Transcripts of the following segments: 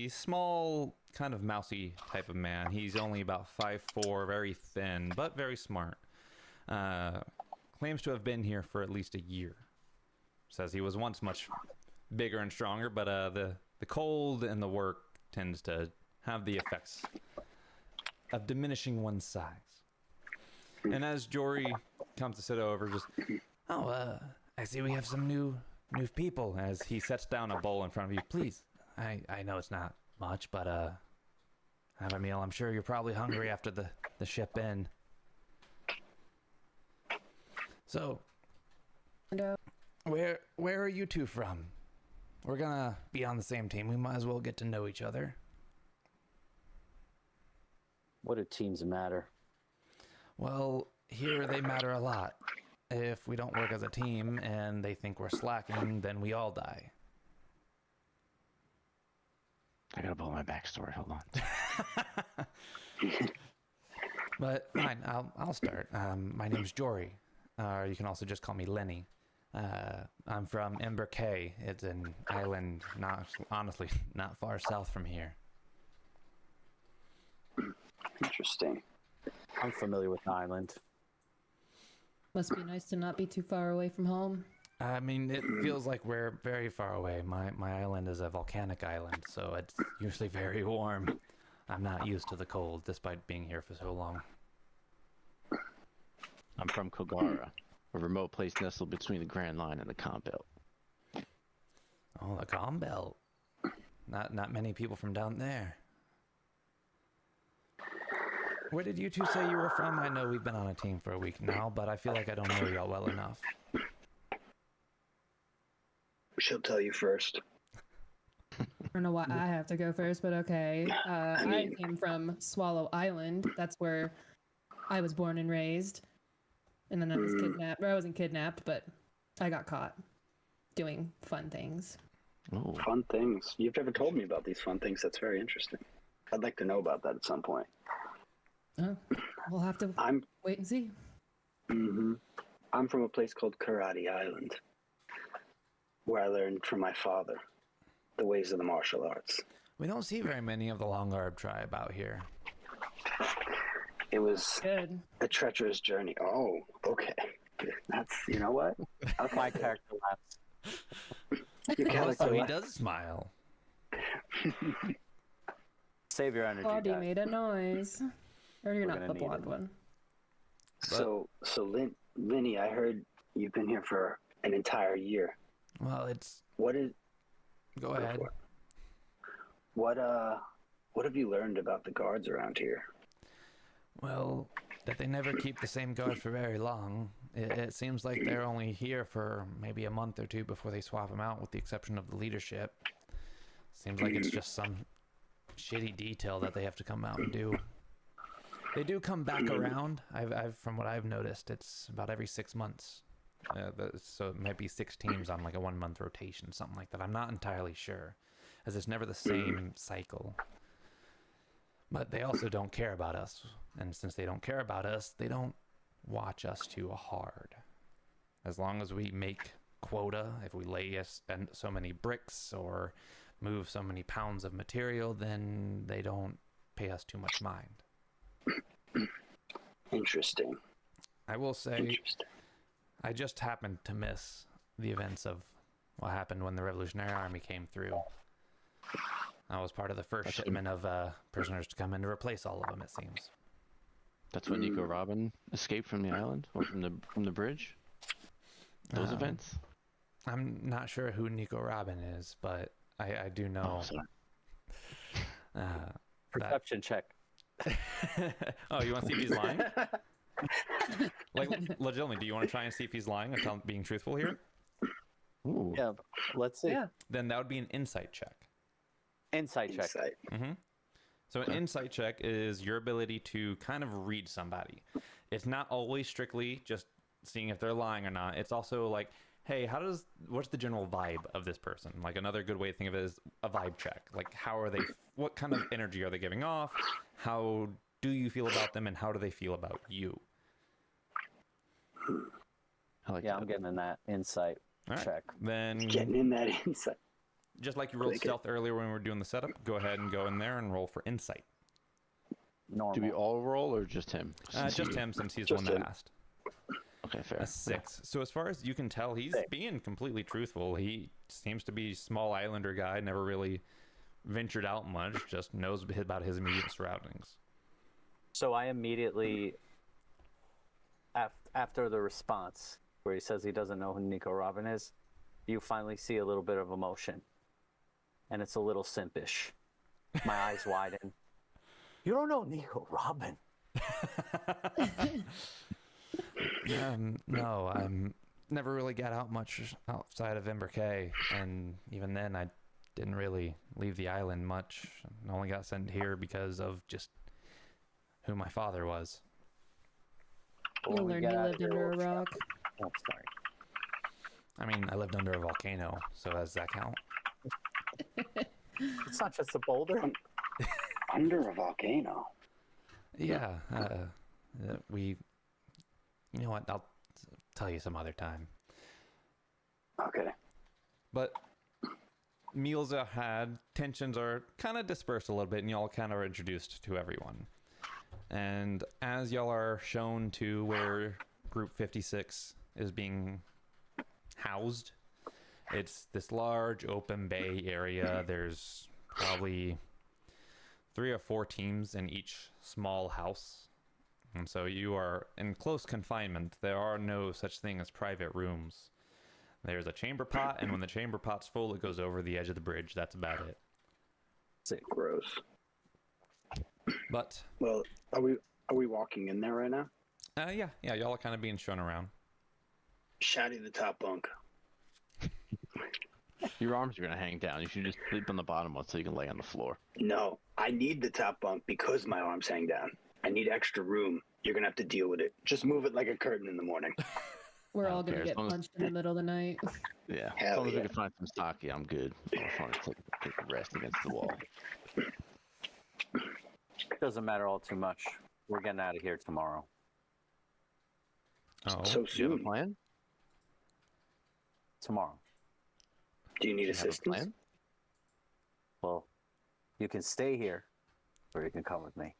small, kind of mousy type of man. He's only about 5'4", very thin, but very smart. Claims to have been here for at least a year. Says he was once much bigger and stronger, but the cold and the work tends to have the effects of diminishing one's size. And as Jory comes to sit over, just, I see we have some new people. As he sets down a bowl in front of you, please. I know it's not much, but have a meal. I'm sure you're probably hungry after the ship in. So, where are you two from? We're gonna be on the same team. We might as well get to know each other. What do teams matter? Well, here they matter a lot. If we don't work as a team and they think we're slacking, then we all die. I gotta pull my backstory. Hold on. But fine, I'll start. My name's Jory. You can also just call me Lenny. I'm from Ember Cay. It's an island, honestly, not far south from here. Interesting. I'm familiar with the island. Must be nice to not be too far away from home. I mean, it feels like we're very far away. My island is a volcanic island, so it's usually very warm. I'm not used to the cold, despite being here for so long. I'm from Kogara, a remote place nestled between the Grand Line and the Calm Belt. Oh, the Calm Belt. Not many people from down there. Where did you two say you were from? I know we've been on a team for a week now, but I feel like I don't know y'all well enough. She'll tell you first. I don't know why I have to go first, but okay. I came from Swallow Island. That's where I was born and raised. And then I was kidnapped. Or I wasn't kidnapped, but I got caught doing fun things. Oh, Fun things. You've never told me about these fun things. That's very interesting. I'd like to know about that at some point. Oh, we'll have to wait and see. I'm from a place called Karate Island, where I learned from my father the ways of the martial arts. We don't see very many of the Long Arb tribe out here. It was Good. a treacherous journey. Oh, okay. That's, you know what? Okay. My character laughs. Your Oh, character so he left. does smile. Save your energy, Claudia guys. made a noise. Or you're We're not gonna the need blonde it. one. So Vinny, I heard you've been here for an entire year. Well, it's... What is... Go ahead. What have you learned about the guards around here? Well, that they never keep the same guards for very long. It seems like they're only here for maybe a month or two before they swap them out, with the exception of the leadership. Seems like it's just some shitty detail that they have to come out and do. They do come back around. From what I've noticed, it's about every 6 months. So it might be 6 teams on like a 1-month rotation, something like that. I'm not entirely sure, as it's never the same cycle. But they also don't care about us. And since they don't care about us, they don't watch us too hard. As long as we make quota, if we lay so many bricks or move so many pounds of material, then they don't pay us too much mind. Interesting. I will say, Interesting. I just happened to miss the events of what happened when the Revolutionary Army came through. I was part of the first shipment of prisoners to come in to replace all of them, it seems. that's when Nico Robin escaped from the island, or from the bridge. Those events. I'm not sure who Nico Robin is, but I do know. Oh, sorry. Perception check. Oh, you want to see if he's lying? Like, legitimately, do you want to try and see if he's lying or being truthful here? Ooh. Yeah, let's see. Yeah. Then that would be an insight check. Insight check. Insight. So an insight check is your ability to kind of read somebody. It's not always strictly just seeing if they're lying or not. It's also like, hey, what's the general vibe of this person? Like, another good way to think of it is a vibe check. Like, how are they, what kind of energy are they giving off? How do you feel about them, and how do they feel about you? I like Yeah, that. I'm getting in that insight All right. check. Then Getting in that insight. just like you rolled Click it. stealth earlier when we were doing the setup, go ahead and go in there and roll for insight. Normal. Do we all roll or just him? Just him, since he's Just the one him. that asked. Okay, fair. A 6. So as far as you can tell, he's Same. being completely truthful. He seems to be a small islander guy, never really ventured out much, just knows about his immediate surroundings. So I immediately, after the response where he says he doesn't know who Nico Robin is, you finally see a little bit of emotion. And it's a little simpish. My eyes widen. You don't know Nico Robin. No, I'm never really got out much outside of Ember Cay, and even then I didn't really leave the island much. I only got sent here because of just who my father was. When You'll we learn get you out of lived here, under a we'll chat. rock. Oh, sorry. I mean, I lived under a volcano, so does that count? It's not just a boulder. Under a volcano. Yeah, you know what, I'll tell you some other time. Okay. But meals are had, tensions are kind of dispersed a little bit, and y'all kind of are introduced to everyone. And as y'all are shown to where Group 56 is being housed, it's this large open bay area. There's probably 3 or 4 teams in each small house. And so you are in close confinement. There are no such thing as private rooms. There's a chamber pot, and when the chamber pot's full, it goes over the edge of the bridge. That's about it. Gross. But Well, are we walking in there right now? yeah, y'all are kind of being shown around. Shouty the top bunk. Your arms are gonna hang down. You should just sleep on the bottom one so you can lay on the floor. No, I need the top bunk because my arms hang down. I need extra room. You're gonna have to deal with it. Just move it like a curtain in the morning. We're I all don't gonna care, as get long as- punched in the middle of the night. Yeah. As Hell long as we yeah. can find some sake, I'm good. I just want to take a rest against the wall. Doesn't matter all too much. We're getting out of here tomorrow. Oh, So Do you have a soon. plan? Tomorrow. Do you need Do you have a assistance? plan? Well, you can stay here, or you can come with me.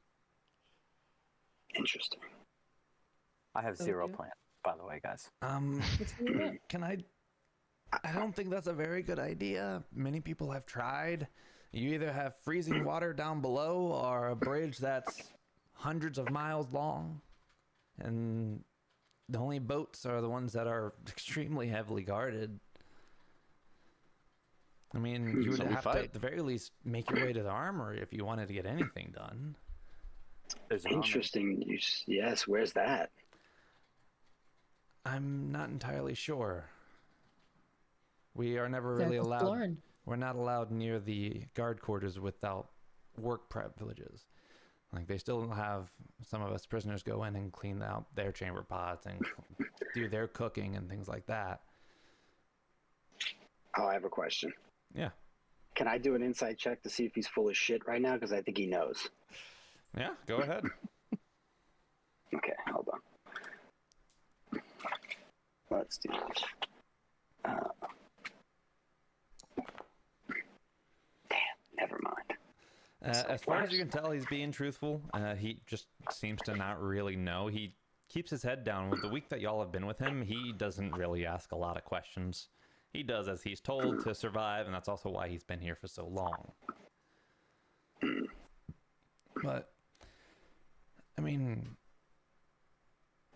Interesting. I have zero Okay. plan, by the way, guys. Let's do it. can I don't think that's a very good idea. Many people have tried. You either have freezing water down below or a bridge that's hundreds of miles long. And the only boats are the ones that are extremely heavily guarded. I mean, you would So we have to, fight. at the very least, make your way to the armory if you wanted to get anything done. There's an army. Interesting. Yes. Where's that? I'm not entirely sure. We are never Jack really was allowed. exploring. We're not allowed near the guard quarters without work privileges. Like, they still have some of us prisoners go in and clean out their chamber pots and do their cooking and things like that. Oh, I have a question. Yeah. Can I do an insight check to see if he's full of shit right now? Because I think he knows. Yeah, go ahead. Okay, hold on. Let's do this. Damn, never mind. As far as you can tell, he's being truthful. He just seems to not really know. He keeps his head down. With the week that y'all have been with him, he doesn't really ask a lot of questions. He does as he's told to survive, and that's also why he's been here for so long. But, I mean,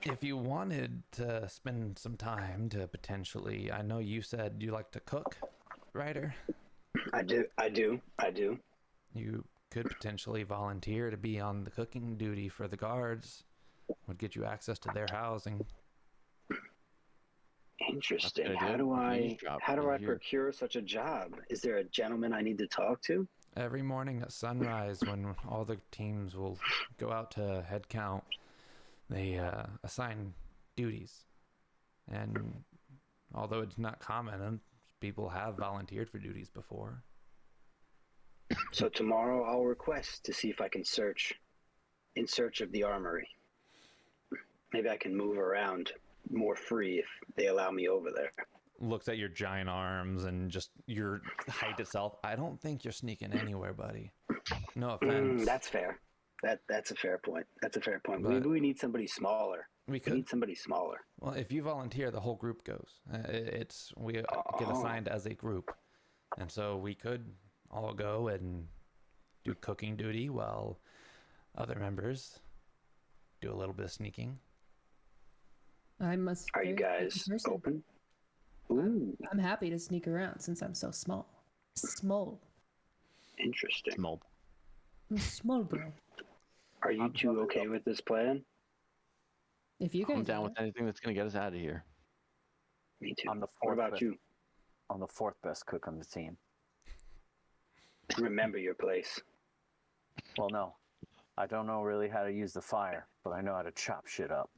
if you wanted to spend some time to potentially, I know you said you like to cook, Ryder. I do. You could potentially volunteer to be on the cooking duty for the guards. Would get you access to their housing. Interesting. That's a good How idea. do You I just drop how do in I here. procure such a job? Is there a gentleman I need to talk to? Every morning at sunrise, when all the teams will go out to head count, they assign duties. And although it's not common, people have volunteered for duties before. So tomorrow I'll request to see if I can search in search of the armory. Maybe I can move around more free if they allow me over there. looks at your giant arms and just your height itself. I don't think you're sneaking anywhere, buddy. No offense. That's fair. That's a fair point. That's a fair point. But- Maybe we need somebody smaller. We We could. need somebody smaller. Well, if you volunteer, the whole group goes. We get assigned as a group, and so we could all go and do cooking duty while other members do a little bit of sneaking. I must. Are you guys open? Ooh, I'm happy to sneak around since I'm so small. Small. interesting. Small. I'm small, bro. Are you two okay with this plan? If you guys I'm down are. with anything that's gonna get us out of here. Me too. I'm the What fourth about best. you? I'm the fourth best cook on the team. Remember your place. Well, no. I don't know really how to use the fire, but I know how to chop shit up.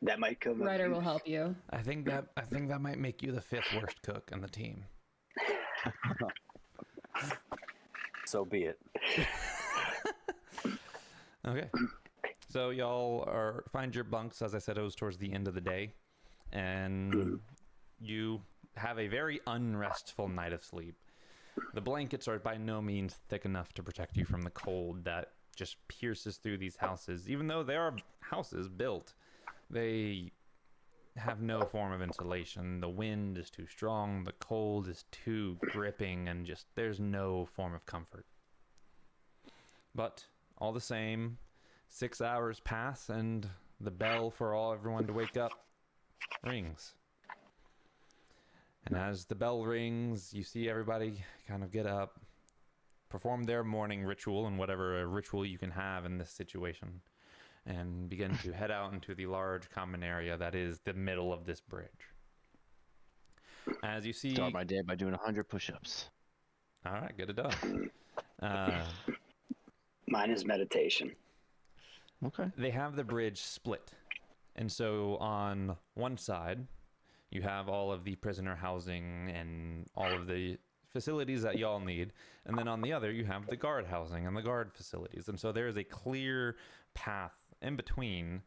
That might come up. Ryder will help you. I think that might make you the 5th worst cook on the team. So be it. Okay. So y'all find your bunks. As I said, it was towards the end of the day, and you have a very unrestful night of sleep. The blankets are by no means thick enough to protect you from the cold that just pierces through these houses. Even though they are houses built, they have no form of insulation. The wind is too strong, the cold is too gripping, and just there's no form of comfort. But all the same, 6 hours pass and the bell for everyone to wake up rings. And as the bell rings, you see everybody kind of get up, perform their morning ritual and whatever ritual you can have in this situation, and begin to head out into the large common area that is the middle of this bridge. As you see... Start my day by doing 100 push-ups. All right, get it done. Mine is meditation. Okay. They have the bridge split. And so on one side, you have all of the prisoner housing and all of the facilities that y'all need. And then on the other, you have the guard housing and the guard facilities. And so there is a clear path in between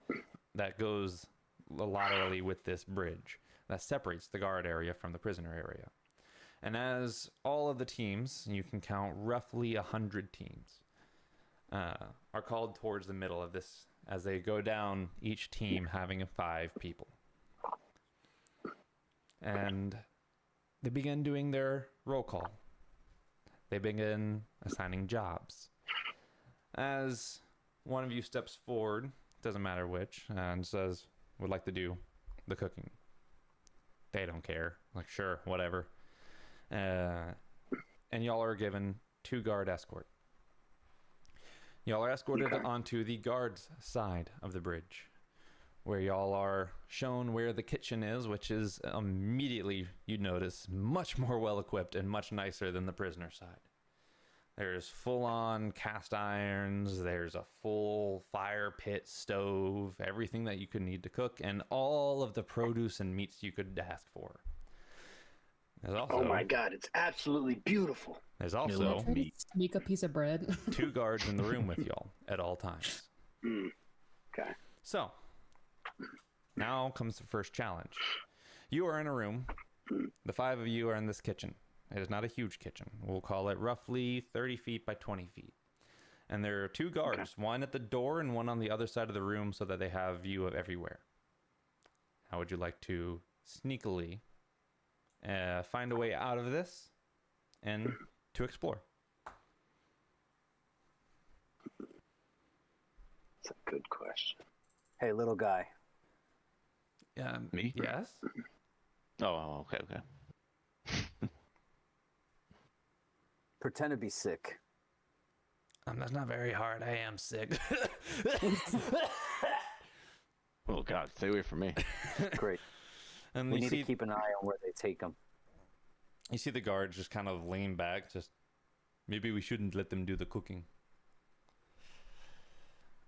that goes laterally with this bridge that separates the guard area from the prisoner area. And as all of the teams, you can count roughly 100 teams, are called towards the middle of this as they go down, each team having 5 people. And they begin doing their roll call. They begin assigning jobs. As one of you steps forward, doesn't matter which, and says, would like to do the cooking. They don't care. Like, sure, whatever. And y'all are given 2 guard escort. Y'all are escorted onto the guard's side of the bridge, where y'all are shown where the kitchen is, which is immediately, you notice, much more well-equipped and much nicer than the prisoner side. There's full-on cast irons, there's a full fire pit, stove, everything that you could need to cook, and all of the produce and meats you could ask for. There's also, Oh my god, it's absolutely beautiful. there's Love also Try to sneak a piece of bread. 2 guards in the room with y'all at all times. Okay. So, now comes the first challenge. You are in a room. The 5 of you are in this kitchen. It is not a huge kitchen. We'll call it roughly 30 feet by 20 feet. And there are 2 guards, one at the door and one on the other side of the room so that they have view of everywhere. How would you like to sneakily find a way out of this and to explore? That's a good question. Hey, little guy. Me? Yes? Oh, okay. Pretend to be sick. That's not very hard. I am sick. Oh, God, stay away from me. Great. And We you need see, to keep an eye on where they take him. you see the guards just kind of lean back. Just maybe we shouldn't let them do the cooking.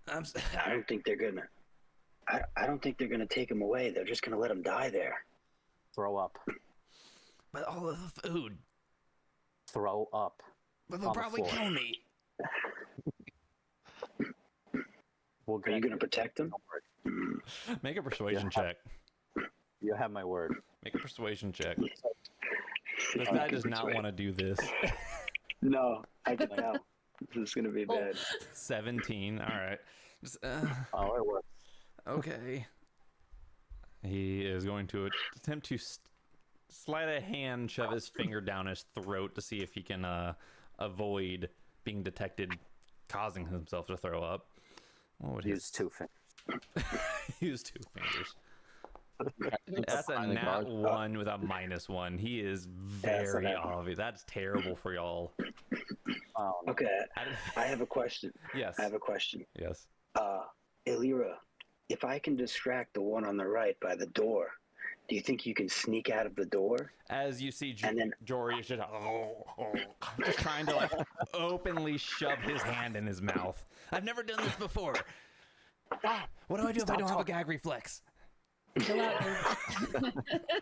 I don't think they're gonna. I don't think they're gonna take him away. They're just gonna let him die there. Throw up. But all of the food. Throw up. But they'll On the probably floor. kill me. We'll Are you get gonna protect him? Make a persuasion Yeah. check. You have my word. Make a persuasion check. This guy does not want to do this. No, I can tell. This is gonna be bad. 17. All right. Just, Oh, it works. okay. He is going to attempt to slide a hand, shove his finger down his throat to see if he can avoid being detected causing himself to throw up. What would Use 2 fingers. use 2 fingers? That's a nat 1 with a -1. He is very obvious. That's terrible for y'all. Okay, I have a question. Yes. I have a question. Yes. Elira, if I can distract the one on the right by the door, do you think you can sneak out of the door? As you see, And then- Jory is just trying to like openly shove his hand in his mouth. I've never done this before. What do I do if I don't have a gag reflex? Chill out, dude.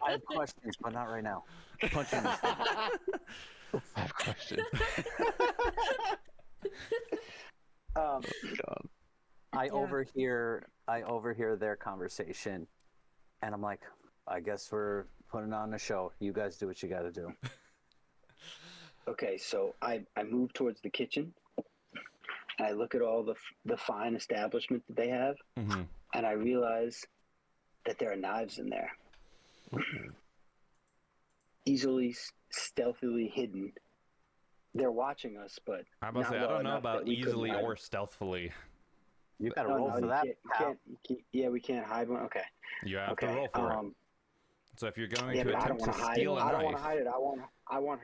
I have questions, but not right now. Punch in. I have questions. Um, God. I overhear their conversation, and I'm like, I guess we're putting on a show. You guys do what you got to do. Okay, so I move towards the kitchen, and I look at all the fine establishment that they have, Mm-hmm. and I realize that there are knives in there, easily, stealthily hidden. They're watching us, but I'm about to not say, I well don't know enough that about we couldn't easily hide or them. stealthily. You got to No, roll no, for you that. can't, yeah, we can't hide one. Okay. You have Okay. to roll for it. So if you're going Yeah, to but I don't attempt to want to hide it. steal a I don't want knife, to hide it. I want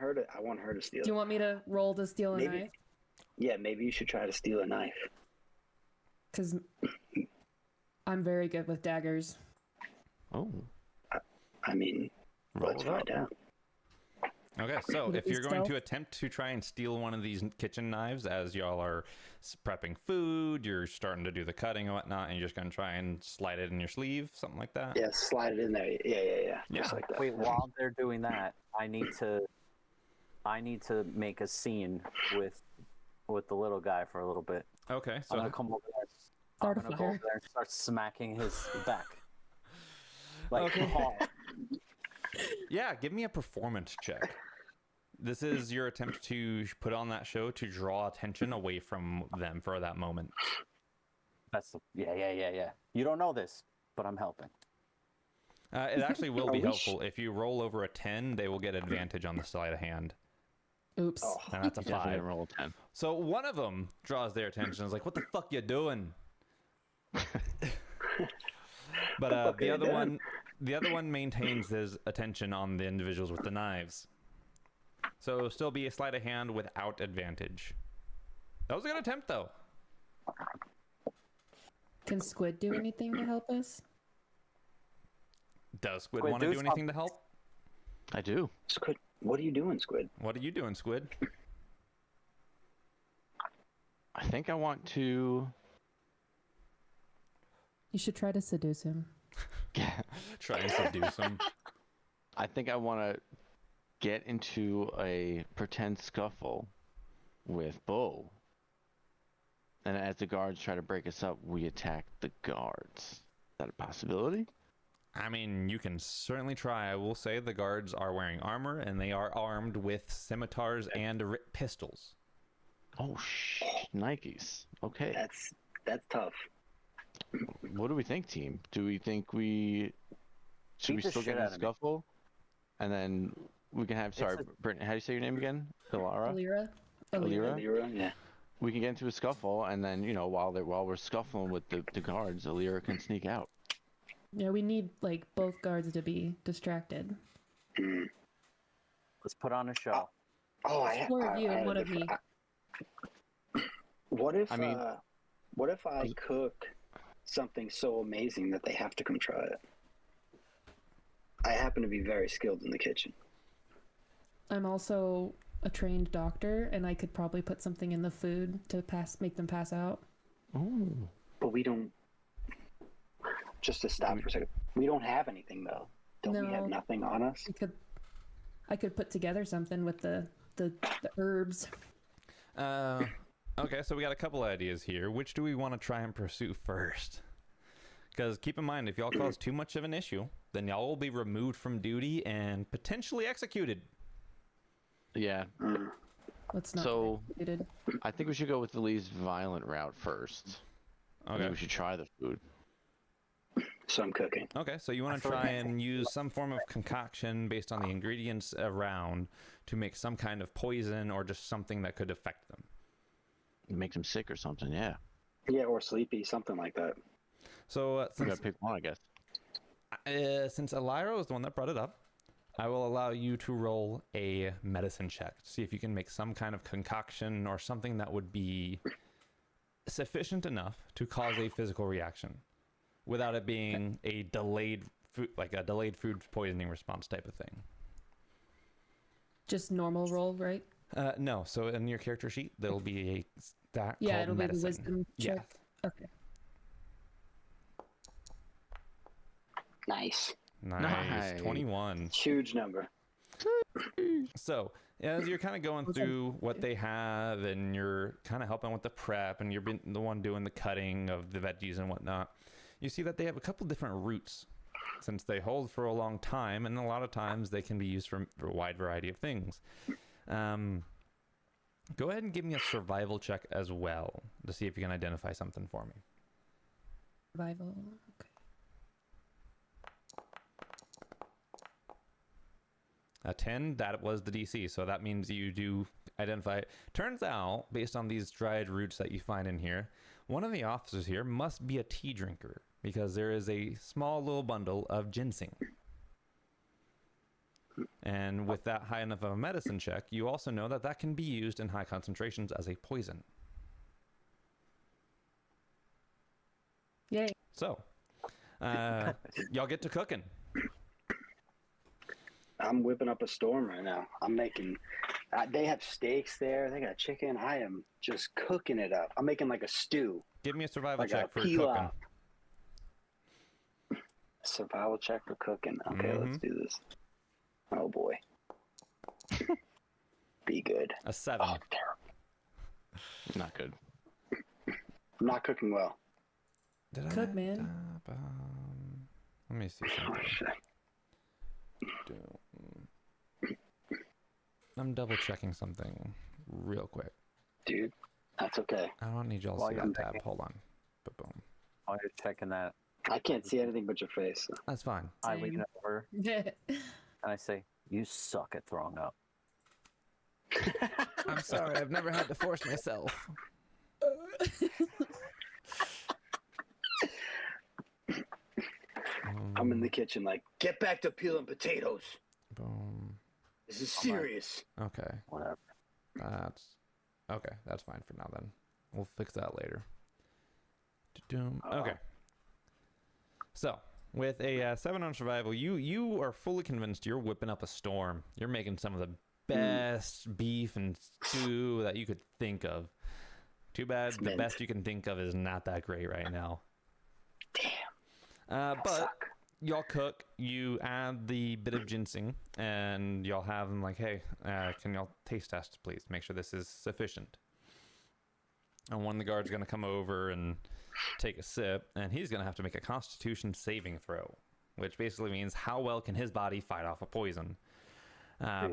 her to steal Do you it. want me to roll to steal a Maybe. knife? Yeah, maybe you should try to steal a knife. Because I'm very good with daggers. Oh. I mean, roll let's it up. find out. Okay, so Would it if be you're going to stealth? attempt to try and steal one of these kitchen knives as y'all are prepping food, you're starting to do the cutting and whatnot, and you're just going to try and slide it in your sleeve, something like that? Yeah, slide it in there. Yeah. Just like that. Wait, while they're doing that, I need to make a scene with the little guy for a little bit. Okay, I'm so gonna come over there. Start a I'm gonna go fire. over there and start smacking his back. Like, Okay. hard. yeah, give me a performance check. This is your attempt to put on that show to draw attention away from them for that moment. That's yeah. You don't know this, but I'm helping. It actually will be we helpful. If you roll over a 10, they will get advantage on the sleight of hand. Oops. Oh, And that's a You definitely 5. didn't roll a 10. So one of them draws their attention. Is like, "What the fuck you doing?" But Okay, the other one maintains his attention on the individuals with the knives. So it'll still be a sleight of hand without advantage. That was a good attempt, though. Can Squid do anything to help us? Does Squid Squid, want to do do anything to help? I do. Squid, what are you doing, Squid? What are you doing, Squid? I think I want to You should try to seduce him. Try and seduce him. I think I want to get into a pretend scuffle with Bo. And as the guards try to break us up, we attack the guards. Is that a possibility? I mean, you can certainly try. I will say the guards are wearing armor, and they are armed with scimitars and pistols. Oh, Nikes. Okay. That's tough. What do we think, team? Do we think we should Beat we the still shit get in out a of me. scuffle, and then we can have Brittany, how do you say your name again? Ilara. Alira? Alira? Elira, yeah. We can get into a scuffle, and then while we're scuffling with the guards, Alira can sneak out. Yeah, we need like both guards to be distracted. Let's put on a show. Oh, Four of you had and a one of different- me. What if I mean- what if I cook something so amazing that they have to come try it? I happen to be very skilled in the kitchen. I'm also a trained doctor, and I could probably put something in the food to make them pass out. Oh. But we don't. Just to stop for a second, we don't have anything though. Don't we have No. nothing on us? I could put together something with the herbs. Okay, so we got a couple ideas here. Which do we want to try and pursue first? Because keep in mind, if y'all cause too much of an issue, then y'all will be removed from duty and potentially executed. Yeah. Let's not. So get executed. I think we should go with the least violent route first. I think we should try the food. So I'm cooking. Okay, so you want to try and use some form of concoction based on the ingredients around to make some kind of poison or just something that could affect them. Make them sick or something, yeah. Yeah, or sleepy, something like that. So We since gotta pick one, I guess. since Elira is the one that brought it up, I will allow you to roll a medicine check to see if you can make some kind of concoction or something that would be sufficient enough to cause a physical reaction without it being a delayed food, like a delayed food poisoning response type of thing. Just normal roll, right? No, so in your character sheet, there'll be a stat Yeah, called it'll medicine. be the wisdom Yeah. check. Okay. Nice. Nice. 21. Huge number. So, as you're kind of going through what they have and you're kind of helping with the prep and you're being the one doing the cutting of the veggies and whatnot, you see that they have a couple different roots since they hold for a long time, and a lot of times they can be used for a wide variety of things. Go ahead and give me a survival check as well to see if you can identify something for me. Survival. Okay. A 10, that was the DC, so that means you do identify it. Turns out, based on these dried roots that you find in here, one of the officers here must be a tea drinker because there is a small little bundle of ginseng. And with that high enough of a medicine check, you also know that that can be used in high concentrations as a poison. Yay. So, y'all get to cooking. I'm whipping up a storm right now. I'm making. They have steaks there. They got chicken. I am just cooking it up. I'm making like a stew. Give me a survival Like check a for pilaf. cooking. Survival check for cooking. Okay, let's do this. Oh boy. Be good. A 7. Oh, terrible. Not good. I'm not cooking well. Did Cook, man. Let me see Oh, something. shit. I'm double checking something real quick. Dude, that's okay. I don't need y'all to While see you're that tab. checking. Hold on. Boom. While you're checking that, I can't see anything but your face. That's fine. I lean Same. over and I say, "You suck at throwing up." I'm sorry. I've never had to force myself. I'm in the kitchen like, get back to peeling potatoes. Boom. This is serious. Okay. Whatever. That's okay. That's fine for now. Then we'll fix that later. Okay. So with a 7 on survival, you are fully convinced you're whipping up a storm. You're making some of the best beef and stew that you could think of. Too bad the mint. best you can think of is not that great right now. Damn. But Suck. y'all cook, you add the bit of ginseng, and y'all have them like, hey, can y'all taste test, please? Make sure this is sufficient. And one of the guards going to come over and take a sip, and he's going to have to make a constitution saving throw, which basically means how well can his body fight off a poison.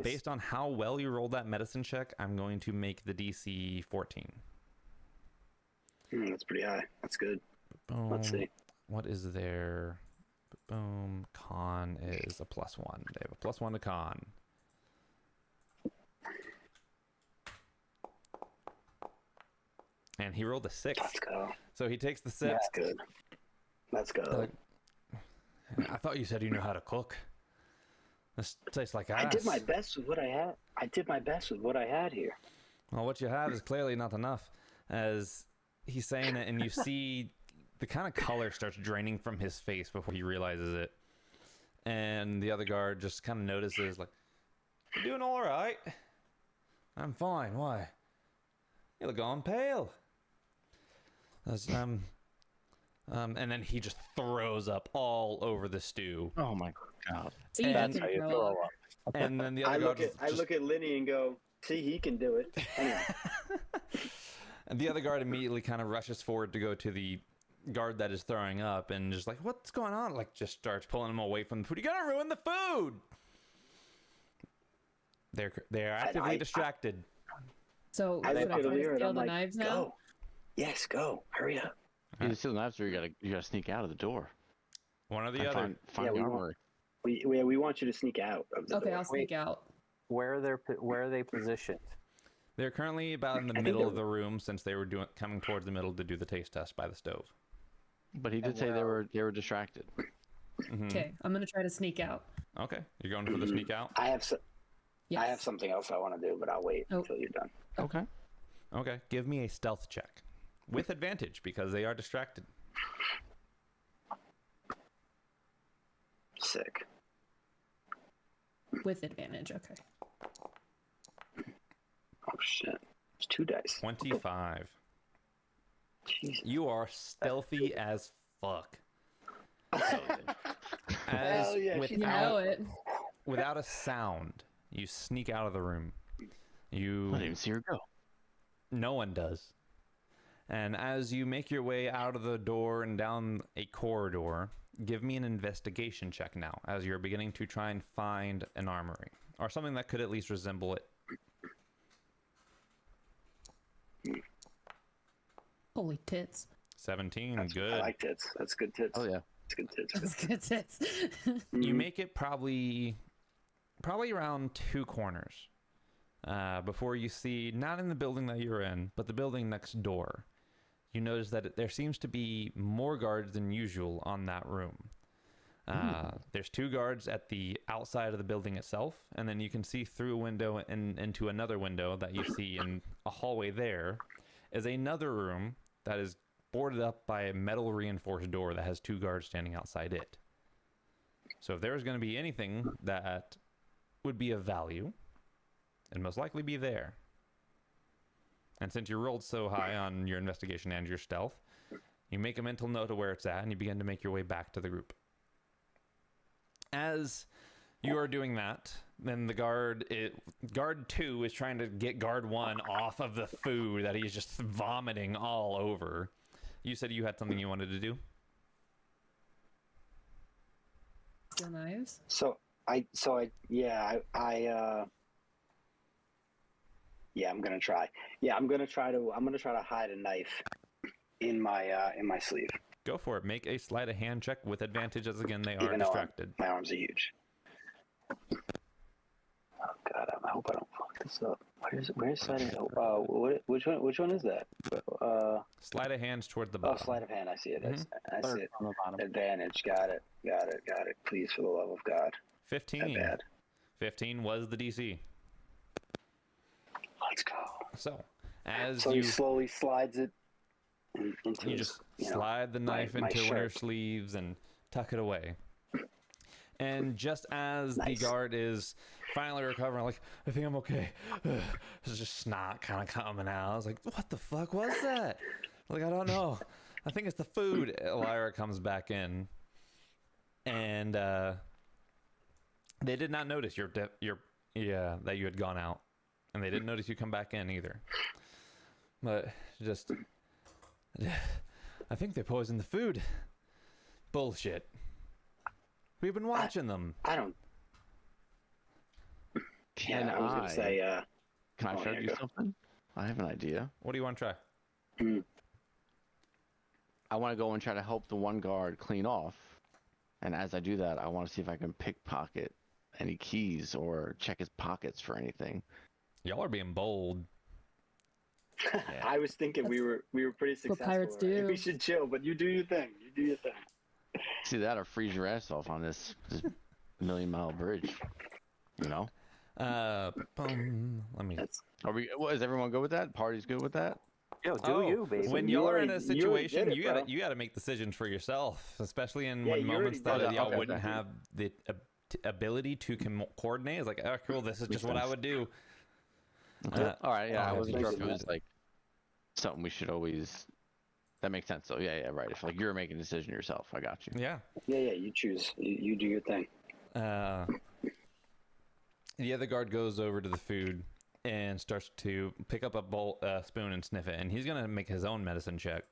Based on how well you rolled that medicine check, I'm going to make the DC 14. That's pretty high. That's good. Boom. Let's see. What is their... Boom. Con is a +1. They have a +1 to con. And he rolled a 6. Let's go. So he takes the sip. That's good. Let's go. Like, I thought you said you knew how to cook. This tastes like ass. I did my best with what I had. I did my best with what I had here. Well, what you have is clearly not enough. As he's saying it, and you see the kind of color starts draining from his face before he realizes it. And the other guard just kind of notices, like, "You doing all right?" "I'm fine. Why?" "You look gone pale." And then he just throws up all over the stew. Oh my god. See, you That's can how you throw throw up. up. And then the I other guard look at just, Lenny and go, see, he can do it. Anyway, and the other guard immediately kind of rushes forward to go to the guard that is throwing up and just like, what's going on? Like, just starts pulling him away from the food. You gotta ruin the food. They're actively distracted. So I should look I at try to Amir and steal I'm the like, knives now? go. Yes, go. Hurry up. Either steal the knives or you gotta sneak out of the door. One or the And other. Find Yeah, the we want- armory. We want you to sneak out of the Okay, door. I'll sneak out. Where are they positioned? They're currently about in the think middle they're- of the room since they were coming towards the middle to do the taste test by the stove. But he did And say they where- were distracted. Mhm. Okay, I'm gonna try to sneak out. Okay, you're going for the sneak out. I have Yes. I have something else I want to do, but I'll wait Oh. until you're done. Okay. Okay, give me a stealth check with advantage because they are distracted. Sick. With advantage. Okay. Oh shit. It's 2 dice. 25. Jesus. You are stealthy as fuck. Hell yeah, You know it. without a sound, you sneak out of the room. I didn't even see her go. No one does. And as you make your way out of the door and down a corridor, give me an investigation check now, as you're beginning to try and find an armory or something that could at least resemble it. Holy tits. 17, I good. like tits. That's good tits. Oh yeah. That's good tits. That's good tits. You make it probably around 2 corners before you see, not in the building that you're in, but the building next door. You notice that there seems to be more guards than usual on that room. There's 2 guards at the outside of the building itself, and then you can see through a window and into another window that you see in a hallway. There is another room that is boarded up by a metal reinforced door that has 2 guards standing outside it. So if there's going to be anything that would be of value, it'd most likely be there. And since you rolled so high on your investigation and your stealth, you make a mental note of where it's at and you begin to make your way back to the group. As you are doing that, then the guard 2 is trying to get guard 1 off of the food that he's just vomiting all over. You said you had something you wanted to do? Steal knives. I'm gonna try. I'm gonna try to hide a knife in my sleeve. Go for it. Make a sleight of hand check with advantage, as again they are Even though distracted. my arms are huge. Oh god, I hope I don't fuck this up. Where's sleight of which one is that? Sleight of hands toward the bottom. Sleight of hand. I see it. Mhm. I see it. On the bottom. Advantage. Got it. Please, for the love of God. 15. That bad. 15 was the DC. Let's go. So, as So you he slowly slides it into you his, just slide the knife my into one of your shirt. sleeves and tuck it away. And just as the Nice. guard is finally recovering, like, I think I'm okay. There's just snot kind of coming out. I was like, what the fuck was that? Like, I don't know. I think it's the food. Lyra comes back in, and they did not notice that you had gone out, and they didn't notice you come back in either. But just, I think they poisoned the food. Bullshit. We've been watching them. I don't. Can I was gonna say. Can I oh, show there you you go. something? I have an idea. What do you want to try? I want to go and try to help the one guard clean off. And as I do that, I want to see if I can pickpocket any keys or check his pockets for anything. Y'all are being bold. I was thinking we were pretty what successful. pirates right? do. We should chill, but you do your thing. See that or freeze your ass off on this million-mile bridge. You know? Let me. That's Is everyone good with that? Party's good with that? Yo, do you, baby? When You y'all are in already- a you already situation, did it, you bro. gotta make decisions for yourself, especially in Yeah, when you moments already that did it. y'all Okay, wouldn't okay. have the ability to coordinate. It's like, oh, cool, this is just what I would do. All right, yeah. I okay, wasn't sure if it thanks. was like something we should always. That makes sense. So yeah, right. If like you're making a decision yourself, I got you. Yeah. yeah. You choose. You do your thing. The other guard goes over to the food and starts to pick up a spoon and sniff it, and he's gonna make his own medicine check.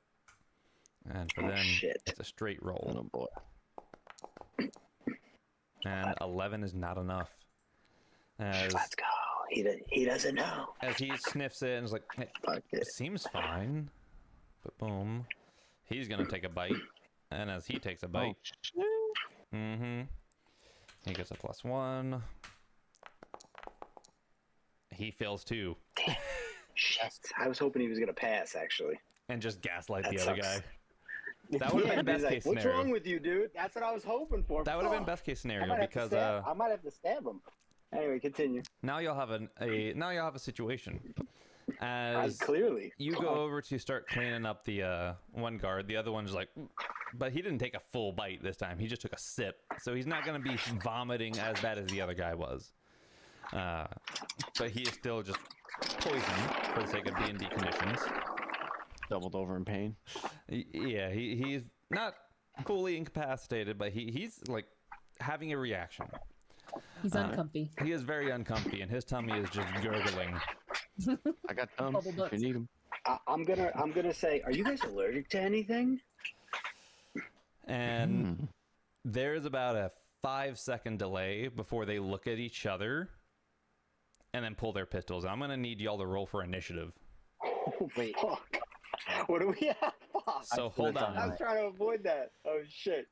And for Oh, them, shit. it's a straight roll. Oh boy. And 11 is not enough. Let's go. He doesn't know. As he sniffs it and is like, hey, Fuck it. seems fine. But boom. He's going to take a bite. And as he takes a bite, he gets a +1. He fails too. Shit. I was hoping he was gonna pass, actually. And just gaslight That the other sucks. guy. That would have been best He's like, case what's scenario. wrong with you, dude? That's what I was hoping for. That would have been Fuck. best case I scenario might have to because stab- I might have to stab him. Anyway, continue. now you'll have a situation. As Clearly. you go over to start cleaning up the one guard, the other one's like, but he didn't take a full bite this time. He just took a sip, so he's not going to be vomiting as bad as the other guy was. But he is still just poisoned for the sake of D&D conditions. Doubled over in pain. Yeah, he's not fully incapacitated, but he's like having a reaction. He's uncomfy. He is very uncomfy, and his tummy is just gurgling. I got thumbs Bubble if butts. you need them. I'm gonna say, are you guys allergic to anything? And there's about a 5-second delay before they look at each other and then pull their pistols. I'm gonna need y'all to roll for initiative. Oh, Wait. fuck. What do we have? Fuck. So should've hold done I on. was trying to avoid that. Oh shit.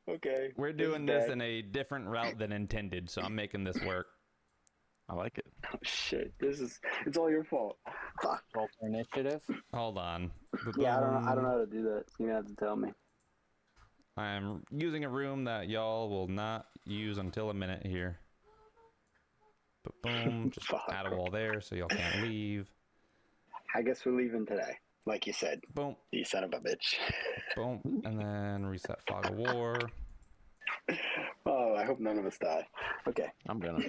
Okay. We're is doing this bad. in a different route than intended, so I'm making this work. I like it. Oh shit. It's all your fault. Fuck. Roll for initiative. Hold on. Yeah, I don't know how to do that. You're gonna have to tell me. I'm using a room that y'all will not use until a minute here. But boom, just Fuck. add a wall there so y'all can't leave. I guess we're leaving today, like you said. Boom, You son of a bitch. boom, and then reset fog of war. Oh, I hope none of us die. Okay. I'm gonna.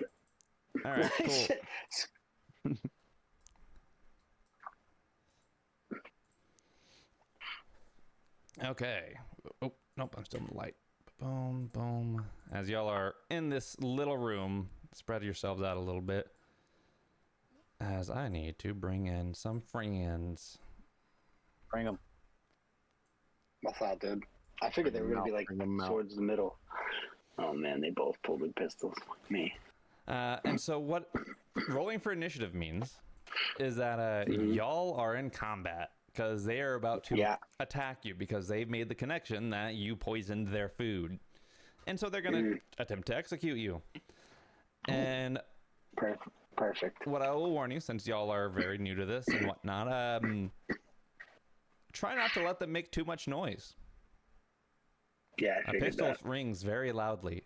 All right, cool. Shit. Okay. Oh, nope, I'm still in the light. Boom, boom. As y'all are in this little room, spread yourselves out a little bit. As I need to bring in some friends. Bring him. What's that, dude? I figured they were gonna be like Bring 'em out. towards the middle. Oh man, they both pulled their pistols. Me. And so what rolling for initiative means is that y'all are in combat because they are about to attack you because they've made the connection that you poisoned their food. And so they're going to attempt to execute you. And Perfect. what I will warn you, since y'all are very new to this and whatnot, try not to let them make too much noise. Yeah, I A figured pistol that. rings very loudly.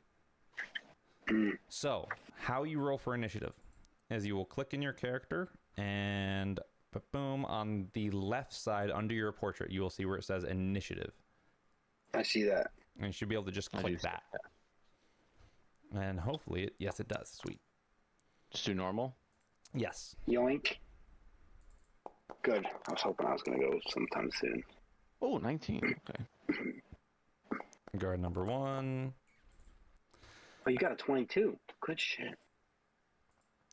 So, how you roll for initiative is you will click in your character and boom, on the left side under your portrait, you will see where it says initiative. I see that. And you should be able to just I do click see that. And hopefully, yes, it does. Sweet. Just do normal. Yes. Yoink. Good. I was hoping I was gonna go sometime soon. Oh, 19. Okay. Guard number 1. Oh, you got a 22. Good shit.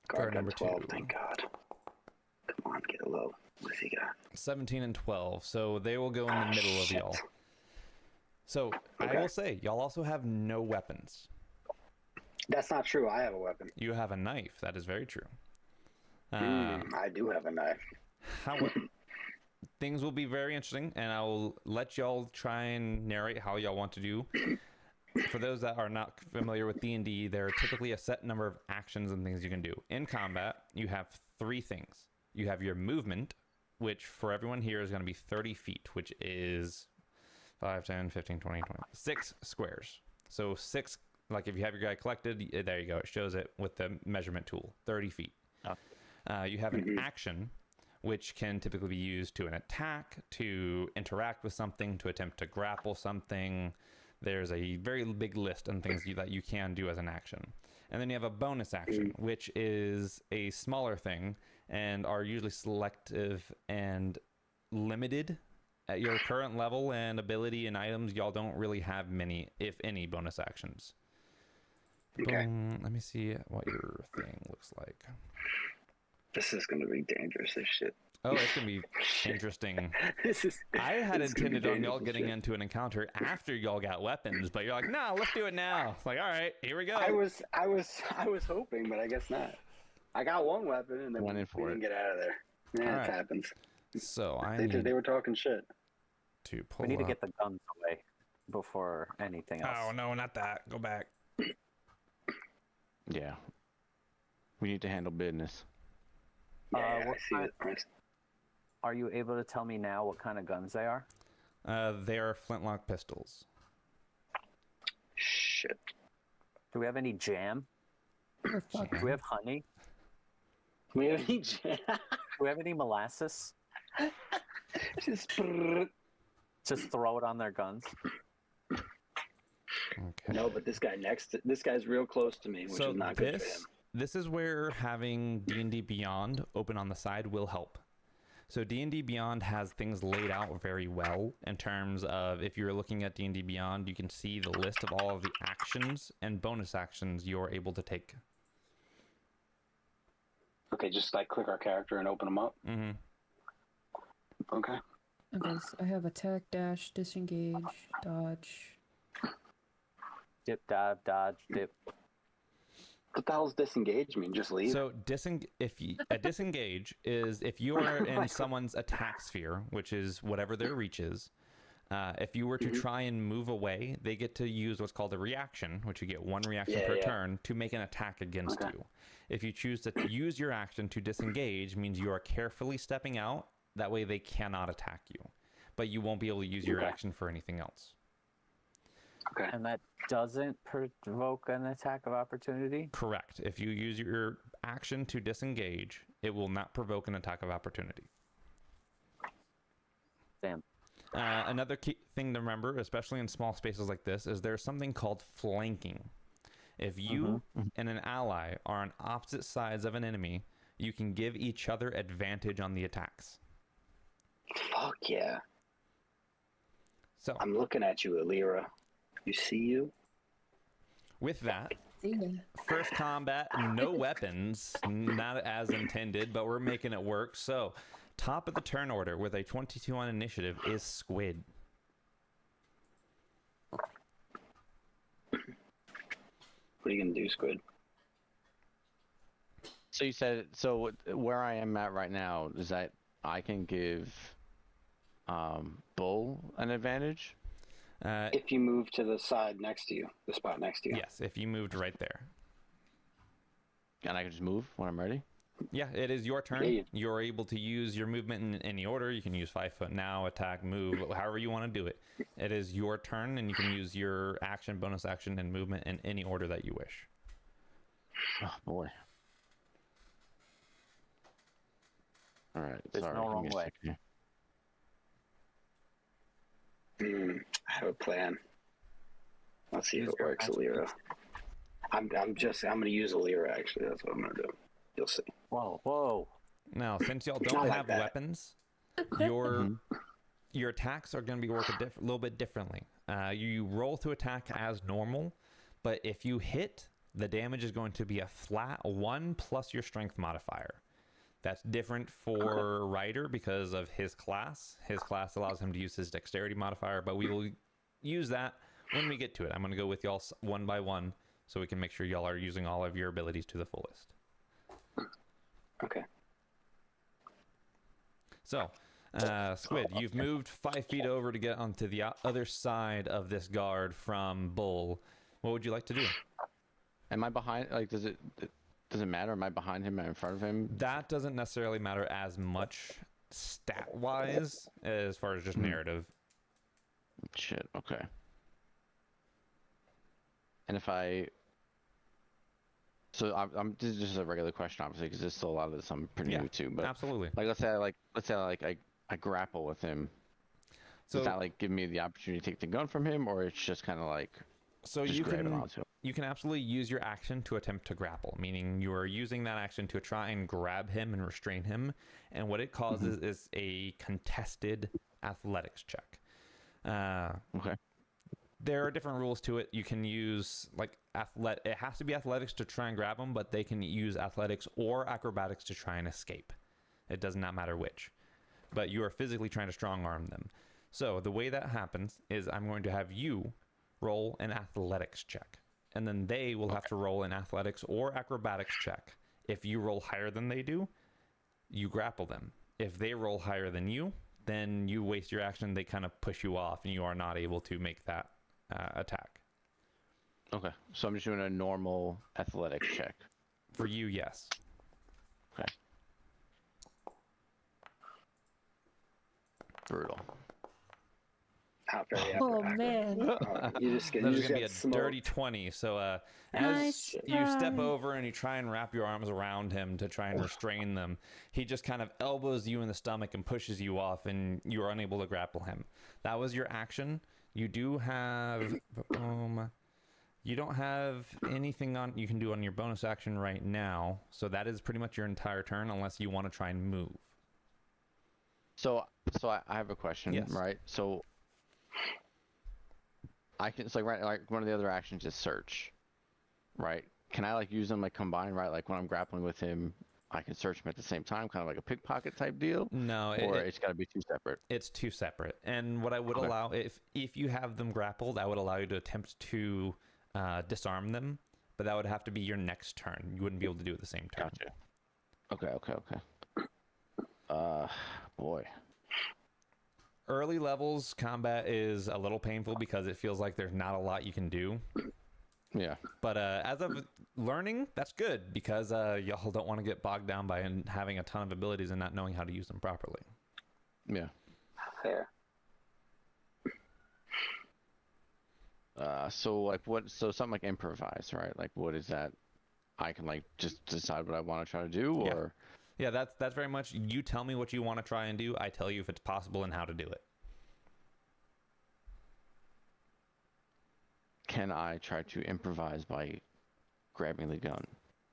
Guard Guard number got 12. 2. Thank God. Come on, get a low. What's he got? 17 and 12. So they will go in the middle of shit. y'all. So I Okay. will say, y'all also have no weapons. That's not true. I have a weapon. You have a knife. That is very true. I do have a knife. However, things will be very interesting, and I will let y'all try and narrate how y'all want to do. For those that are not familiar with D&D, there are typically a set number of actions and things you can do. In combat, you have 3 things. You have your movement, which for everyone here is going to be 30 feet, which is 5, 10, 15, 20, 6 squares. So 6, like if you have your guy collected, there you go. It shows it with the measurement tool, 30 feet. You have an action, which can typically be used to an attack, to interact with something, to attempt to grapple something. There's a very big list of things that you can do as an action. And then you have a bonus action, which is a smaller thing and are usually selective and limited. At your current level and ability and items, y'all don't really have many, if any, bonus actions. Okay. Boom. Let me see what your thing looks like. This is gonna be dangerous as shit. Oh, it's gonna be interesting. This is. I had this is gonna be intended on y'all dangerous getting shit. into an encounter after y'all got weapons, but you're like, nah, let's do it now. It's like, all right, here we go. I was hoping, but I guess not. I got one weapon, and then Went in we for didn't it. get out of there. Yeah, All it right. happens. So I They need were talking shit. to pull We need to up- get the guns away before anything else. Oh no, not that. Go back. Yeah. We need to handle business. Yeah, what I see it. Are you able to tell me now what kind of guns they are? They are flintlock pistols. Shit. Do we have any jam? We're fucked. Do we have honey? We have any jam? Do we have any molasses? Just brrr. Just throw it on their guns. Okay. No, but this guy's real close to me, which So is not good for him. this is where having D&D Beyond open on the side will help. So D&D Beyond has things laid out very well in terms of, if you're looking at D&D Beyond, you can see the list of all of the actions and bonus actions you're able to take. Okay, just like click our character and open them up. Mm-hmm. Okay. Okay, so I have attack, dash, disengage, dodge. Dip, dive, dodge, dip. What the hell's disengage mean? Just leave? So disengage is if you are in someone's attack sphere, which is whatever their reach is. If you were to try and move away, they get to use what's called a reaction, which you get one reaction per turn to make an attack against you. If you choose to use your action to disengage, means you are carefully stepping out. That way they cannot attack you, but you won't be able to use your action for anything else. Okay. And that doesn't provoke an attack of opportunity? Correct. If you use your action to disengage, it will not provoke an attack of opportunity. Damn. Another key thing to remember, especially in small spaces like this, is there's something called flanking. If you and an ally are on opposite sides of an enemy, you can give each other advantage on the attacks. Fuck yeah. So I'm looking at you, Alira. You see you? with that, See ya. first combat, no weapons, not as intended, but we're making it work. So top of the turn order with a 22 on initiative is Squid. What are you gonna do, Squid? So you said, so where I am at right now is that I can give Bull an advantage? If you move to the side next to you, the spot next to you. Yes, if you moved right there. And I can just move when I'm ready? Yeah, it is your turn. Yeah, You're able to use your movement in any order. You can use 5 foot now, attack, move, however you want to do it. It is your turn, and you can use your action, bonus action, and movement in any order that you wish. Oh, boy. All right. There's sorry, no give wrong me a way. sec here. I have a plan. Let's see if Use it your works, action. Alira. I'm gonna use Alira actually. That's what I'm gonna do. You'll see. Whoa, whoa. Now, since y'all Not don't like have that. weapons, your attacks are going to be worked a little bit differently. You roll to attack as normal, but if you hit, the damage is going to be a flat 1 plus your strength modifier. That's different for Ryder because of his class. His class allows him to use his dexterity modifier, but we will use that when we get to it. I'm going to go with y'all one by one so we can make sure y'all are using all of your abilities to the fullest. Okay. So, Squid, you've moved 5 feet over to get onto the other side of this guard from Bull. What would you like to do? Am I behind? Like, does it matter? Am I behind him or in front of him? That doesn't necessarily matter as much stat-wise as far as just narrative. Shit, okay. And if I... So this is just a regular question, obviously, because there's still a lot of this I'm pretty Yeah, new to. But absolutely. like, let's say I grapple with him. So, Does that like give me the opportunity to take the gun from him, or it's just kind of like so just you grabbing can onto him? you can absolutely use your action to attempt to grapple, meaning you are using that action to try and grab him and restrain him. And what it causes is a contested athletics check. Okay. There are different rules to it. You can use like it has to be athletics to try and grab them, but they can use athletics or acrobatics to try and escape. It does not matter which. But you are physically trying to strong arm them. So the way that happens is I'm going to have you roll an athletics check. And then they will have to roll an athletics or acrobatics check. If you roll higher than they do, you grapple them. If they roll higher than you, then you waste your action. They kind of push you off, and you are not able to make that attack. Okay, so I'm just doing a normal athletics check. For you, yes. Okay. Brutal. Not very Oh active. man. You just get, There's you going just to be get a smoked. dirty 20. So as Nice you step try. over and you try and wrap your arms around him to try and restrain them, he just kind of elbows you in the stomach and pushes you off, and you are unable to grapple him. That was your action. You do have... you don't have anything on you can do on your bonus action right now, so that is pretty much your entire turn unless you want to try and move. So I have a question, Yes. right? So I can, it's like one of the other actions is search, right? Can I like use them like combined, right? Like when I'm grappling with him, I can search him at the same time, kind of like a pickpocket type deal? No, Or it's got to be two separate? it's two separate. And what I would Okay. allow, if you have them grappled, I would allow you to attempt to disarm them, but that would have to be your next turn. You wouldn't be able to do it the same turn. Gotcha. Okay. Boy. Early levels combat is a little painful because it feels like there's not a lot you can do. Yeah. But as of learning, that's good because y'all don't want to get bogged down by having a ton of abilities and not knowing how to use them properly. Yeah. Fair. So like what? So something like improvise, right? Like what is that? I can like just decide what I want to try to do, or Yeah, that's very much you tell me what you want to try and do. I tell you if it's possible and how to do it. can I try to improvise by grabbing the gun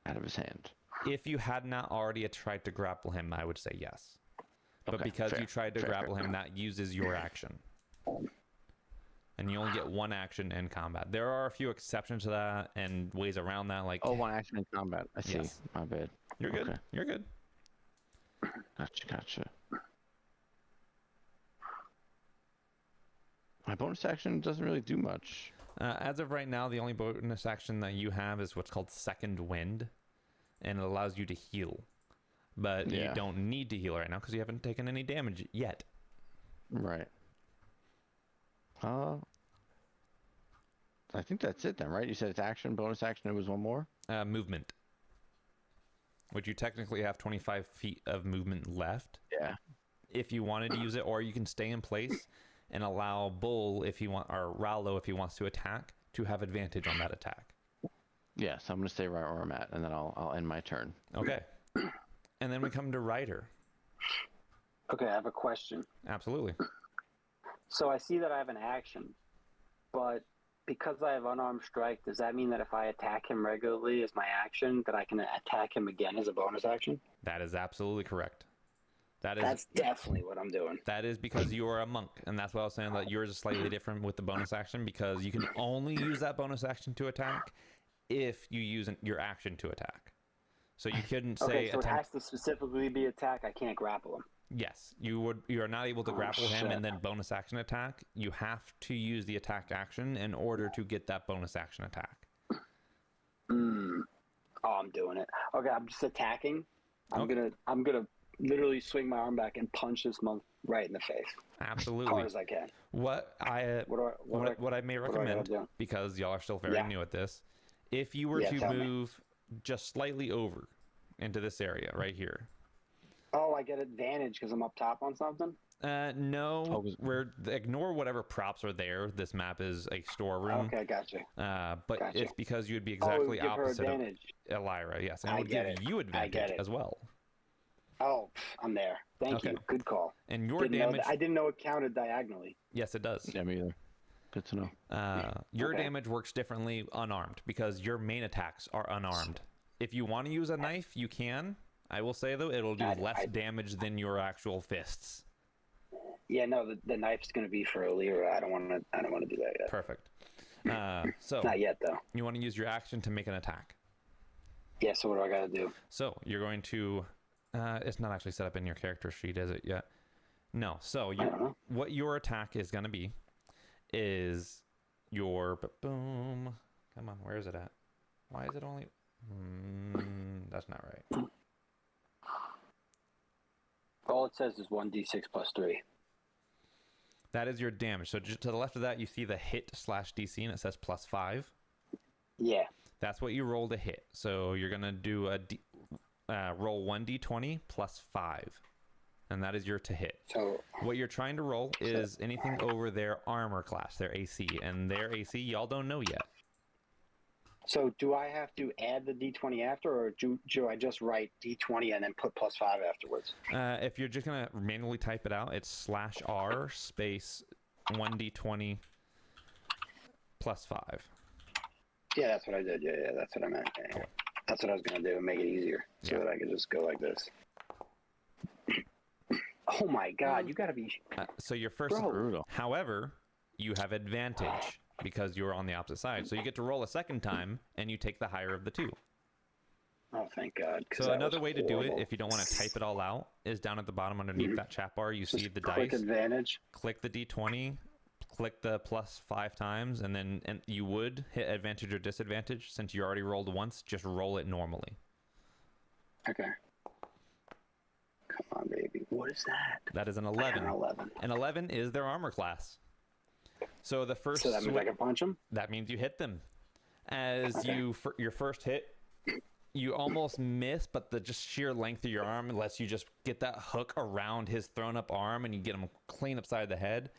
out of his hand? If you had not already tried to grapple him, I would say yes. But Okay, because fair, you tried to fair, grapple fair. him, that uses your action. And you only get one action in combat. There are a few exceptions to that and ways around that. Like, Oh, one action in combat. I see. Yes. My bad. you're good. Okay. You're good. Gotcha. My bonus action doesn't really do much. As of right now, the only bonus action that you have is what's called Second Wind, and it allows you to heal. But you Yeah. don't need to heal right now because you haven't taken any damage yet. Right. I think that's it then, right? You said it's action, bonus action, it was one more? Movement. Which you technically have 25 feet of movement left Yeah. if you wanted to use it, or you can stay in place and allow Bull if he want, or Rallo if he wants to attack, to have advantage on that attack. Yeah, so I'm gonna stay right where I'm at, and then I'll end my turn. Okay. And then we come to Ryder. Okay, I have a question. Absolutely. So I see that I have an action, but because I have unarmed strike, does that mean that if I attack him regularly as my action, that I can attack him again as a bonus action? That is absolutely correct. That's definitely what I'm doing. That is because you are a monk, and that's why I was saying that yours is slightly different with the bonus action, because you can only use that bonus action to attack if you use your action to attack. So you couldn't say Okay, so it attempt. has to specifically be attack. I can't grapple him. Yes, you are not able to Oh, grapple him shit. and then bonus action attack. You have to use the attack action in order to get that bonus action attack. Oh, I'm doing it. Okay, I'm just attacking. I'm Okay. gonna literally swing my arm back and punch this monk right in the face, hard Absolutely. as I can. What I may What do I gotta recommend, do? because y'all are still very Yeah. new at this, if you were Yeah, to tell me. move just slightly over into this area right here. Oh, I get advantage because I'm up top on something. No, Oh, ignore whatever props are there. This map is a storeroom. Okay, gotcha. But Gotcha. it's because you'd be Oh, exactly give her opposite of advantage. Elira, yes, and it I would get give it. you I get advantage it. as well. Oh, I'm there. Thank Okay. you. Good call. And your Didn't know damage, that- I didn't know it counted diagonally. yes, it does. Yeah, me either. Good to know. Your Okay. damage works differently unarmed because your main attacks are unarmed. If you want to use a knife, you can. I will say though, it'll do less damage than your actual fists. Yeah, no, the knife's gonna be for Elira. I don't want to do that yet. Perfect. So Not yet though. you want to use your action to make an attack. Yeah. So what do I gotta do? So you're going to It's not actually set up in your character sheet, is it yet? No. So I don't know. what your attack is going to be is your boom. Come on, where is it at? Why is it only? That's not right. All it says is 1d6 plus 3. That is your damage. So just to the left of that, you see the hit / DC, and it says +5. Yeah. That's what you roll to hit. So you're gonna do a roll 1d20 plus 5, and that is your to hit. So What you're trying to roll is anything over their armor class, their AC, and their AC y'all don't know yet. So do I have to add the d20 after, or do I just write d20 and then put +5 afterwards? If you're just gonna manually type it out, it's /r space 1d20 plus 5. Yeah, that's what I did. Yeah, that's what I meant. Yeah. That's what I was going to do, make it easier so Yeah. that I could just go like this. Oh my God, you got to be... So your first, Bro. Brutal. however, you have advantage because you're on the opposite side. So you get to roll a second time, and you take the higher of the two. Oh, thank God. 'cause So that another was way to do it, horrible. if you don't want to type it all out, is down at the bottom underneath that chat bar. You see Just the click dice. advantage. Click the d20, click the +5 times, and then you would hit advantage or disadvantage. Since you already rolled once, just roll it normally. Okay. Come on, baby. What is that? That is an An 11. 11. An 11 is their armor class. So the first So that means I can punch him? that means you hit them. As your first hit, you almost miss, but the just sheer length of your arm lets you just get that hook around his thrown up arm, and you get him clean upside the head.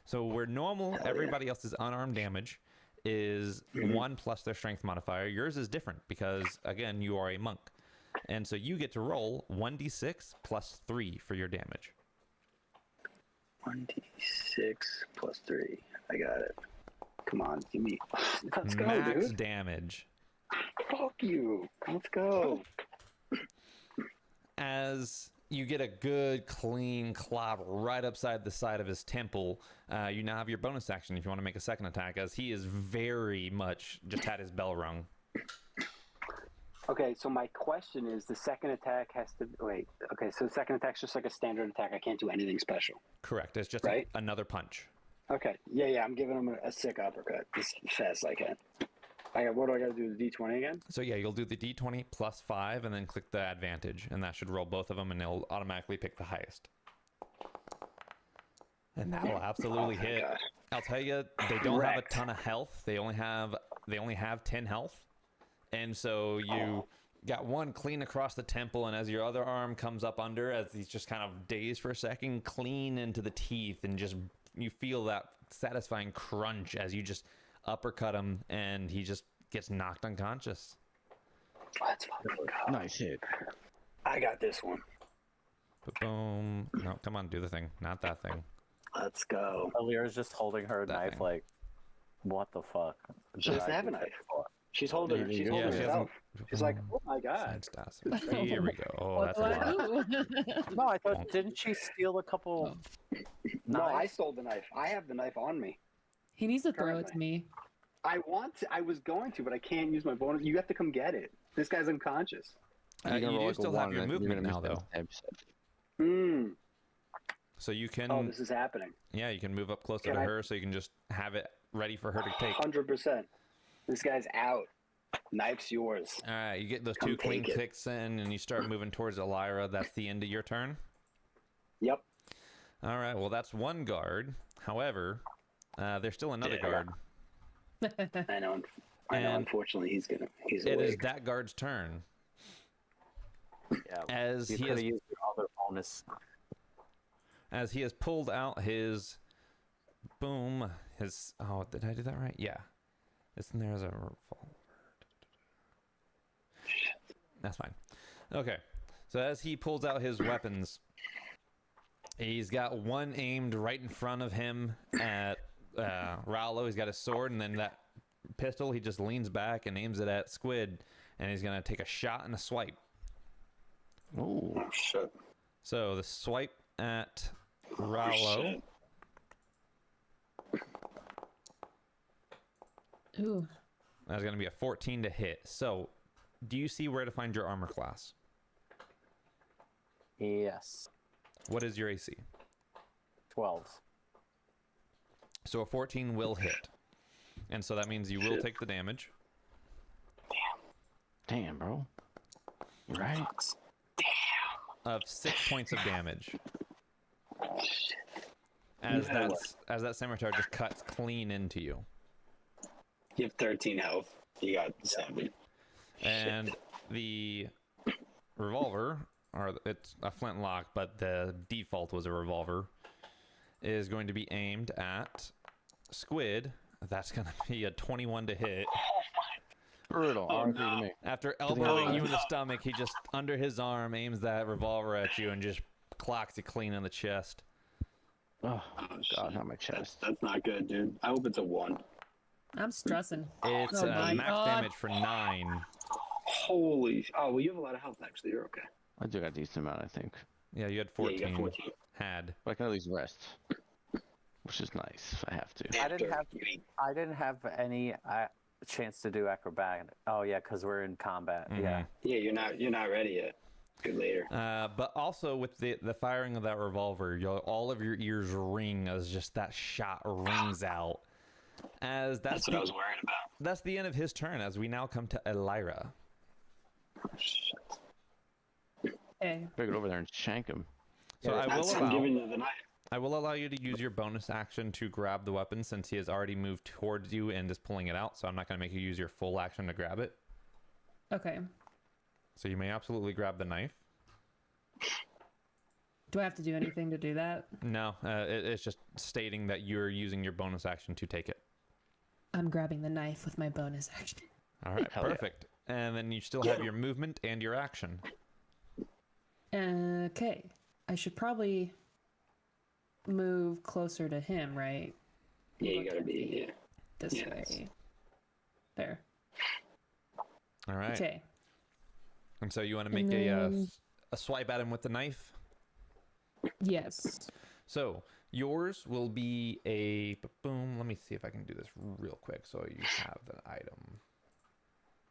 So where normal everybody else's unarmed damage is 1 plus their strength modifier, yours is different because again you are a monk, and so you get to roll 1d6 plus 3 for your damage. 1d6 plus 3. I got it. Come on, give me... Let's go, Max dude. damage. Fuck you. Let's go. As you get a good clean clobber right upside the side of his temple, you now have your bonus action if you want to make a second attack, as he is very much just had his bell rung. Okay, so my question is, the second attack has to... Wait, okay, so the second attack's just like a standard attack. I can't do anything special. Correct. It's just Right. another punch. Okay. Yeah, I'm giving him a sick uppercut as fast as I can. What do I got to do? The d20 again? So yeah, you'll do the d20 plus 5 and then click the advantage, and that should roll both of them, and it'll automatically pick the highest. And that will absolutely Oh, thank hit. God. I'll tell you, they don't have a Wrecked. ton of health. They only have 10 health, and so you got one clean across the temple, and as your other arm comes up under, as he's just kind of dazed for a second, clean into the teeth, and just you feel that satisfying crunch as you just uppercut him, and he just gets knocked unconscious. Let's fucking go. Nice hit. I got this one. Boom. No, come on, do the thing. Not that thing. Let's go. Alira's just holding her That knife thing. like, what the fuck? She doesn't have a knife. She's holding it. She's Yeah, holding she herself. hasn't- She's like, oh my God. Side stats. Here we go. Oh, that's a What lot. do I do? No, I thought, didn't she steal a couple No, I knives? stole the knife. I have the knife on me. He needs to throw it to Currently. me. I was going to, but I can't use my bonus. You have to come get it. This guy's unconscious. You You're gonna roll do like a still have one, your and you're movement gonna now, miss though. that stab. Hmm. So you can, Oh, this is happening. yeah, you can move up closer Can to I- her, so you can just have it ready for her to take. 100%. This guy's out. Knife's yours. All right, you get those Come two clean take it. kicks in, and you start moving towards Elira. That's the end of your turn. Yep. All right, well, that's one guard. However, there's still another Yeah. guard. I know. I know. And Unfortunately, he's It is awake. that guard's turn. Yeah, As you he could has have used your other bonus. as he has pulled out his boom, his did I do that right? Yeah. It's in there as a revolver. That's fine. Okay. So as he pulls out his weapons, he's got one aimed right in front of him at Rallo. He's got his sword, and then that pistol, he just leans back and aims it at Squid, and he's gonna take a shot and a swipe. Ooh. Oh, shit. So the swipe at Rallo. shit. Ooh. That's going to be a 14 to hit. So, do you see where to find your armor class? Yes. What is your AC? 12. So a 14 will hit. And so that means you will take the damage. Damn, bro. You right? Of 6 points of damage. You have what? As that scimitar just cuts clean into you. You have 13 health. You got 7. And the revolver, or it's a flintlock, but the default was a revolver, is going to be aimed at Squid. That's going to be a 21 to hit. Brutal. Oh, R.I.P. no. to me. After elbowing you in the stomach, he just, under his arm, aims that revolver at you and just clocks you clean in the chest. Oh, Oh, God, shit. not my chest. That's not good, dude. I hope it's a 1. I'm stressing. It's Oh my max God. damage for 9. Holy. Oh, well, you have a lot of health, actually. You're okay. I do got a decent amount, I think. Yeah, you had Yeah, 14. you got 14. Had. But I can at least rest. Which is nice if I have to. I didn't After have you eat. I didn't have any chance to do acrobatic. Oh yeah, because we're in combat. Mhm. Yeah. Yeah, you're not ready yet. Good later. But also with the firing of that revolver, all of your ears ring as just that shot rings out. As That's what I was worried about. that's the end of his turn. As we now come to Elira. Oh, shit. Hey, Better get over there and shank him. So I will I'm allow giving you the knife. I will allow you to use your bonus action to grab the weapon since he has already moved towards you and is pulling it out. So I'm not going to make you use your full action to grab it. okay. So you may absolutely grab the knife. Do I have to do anything to do that? No, it's just stating that you're using your bonus action to take it. I'm grabbing the knife with my bonus action. All right, Hell yeah. perfect. And then you still have your movement and your action. Okay. I should probably move closer to him, right? Yeah, you Look gotta at be. me. Yeah. This Yes. way. There. All right. Okay. And so you want to make And then- a swipe at him with the knife. Yes. So yours will be a boom. Let me see if I can do this real quick so you have the item.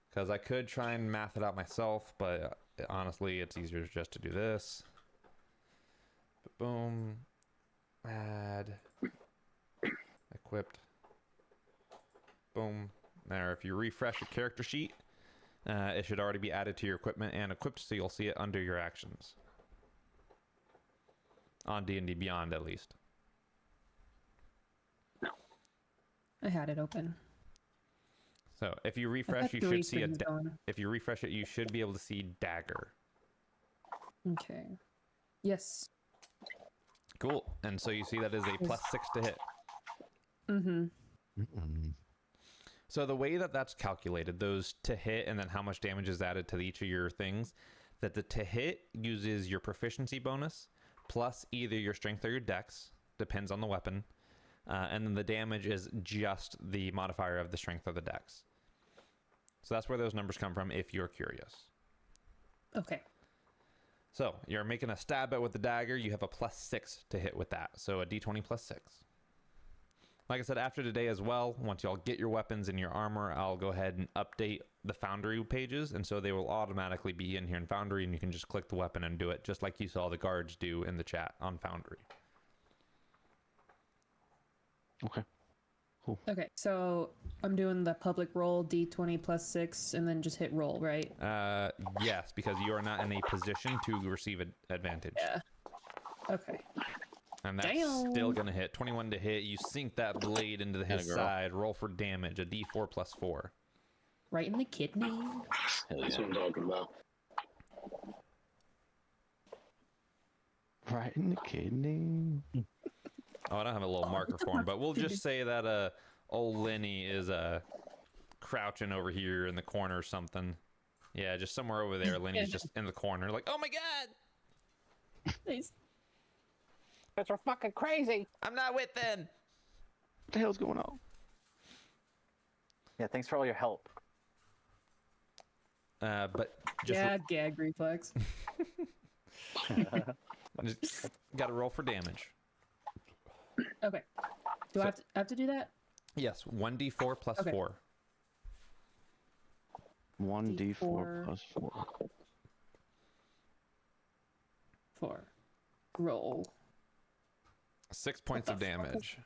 Because I could try and math it out myself, but honestly, it's easier just to do this. Boom. Add. Equipped. Boom. Now, if you refresh your character sheet, it should already be added to your equipment and equipped, so you'll see it under your actions. On D&D Beyond, at least. I had it open. So if you I've refresh, got you 3 should see a. screens going. If you refresh it, you should be able to see dagger. Okay. Yes. Cool. And so you see that is a +6 to hit. Mm-hmm. So the way that that's calculated, those to hit and then how much damage is added to each of your things, that the to hit uses your proficiency bonus plus either your strength or your dex, depends on the weapon, and then the damage is just the modifier of the strength or the dex. So that's where those numbers come from if you're curious. Okay. So you're making a stab at with the dagger, you have a +6 to hit with that. So a d20 +6. Like I said, after today as well, once y'all get your weapons and your armor, I'll go ahead and update the Foundry pages, and so they will automatically be in here in Foundry, and you can just click the weapon and do it, just like you saw the guards do in the chat on Foundry. Okay. Okay. So I'm doing the public roll D20 +6 and then just hit roll, right? Yes, because you are not in a position to receive an advantage. Yeah. Okay. And that's Damn. still going to hit. 21 to hit. You sink that blade into his Atta girl. side. Roll for damage. A d4 +4. Right in the kidney. Hell That's yeah. what I'm talking about. Right in the kidney. Oh, I don't have a little marker for him, but we'll just say that old Lenny is crouching over here in the corner or something. Yeah, just somewhere over there. Lenny's just in the corner, like, oh my god, Nice. That's are fucking crazy. I'm not with them. What the hell's going on? Yeah, thanks for all your help. But just, Yeah, gag reflex. just got to roll for damage. Okay. Do I have to do that? Yes, 1d4 +4. 1d4 D4. +4. 4. Roll. 6 points of the fuck? damage.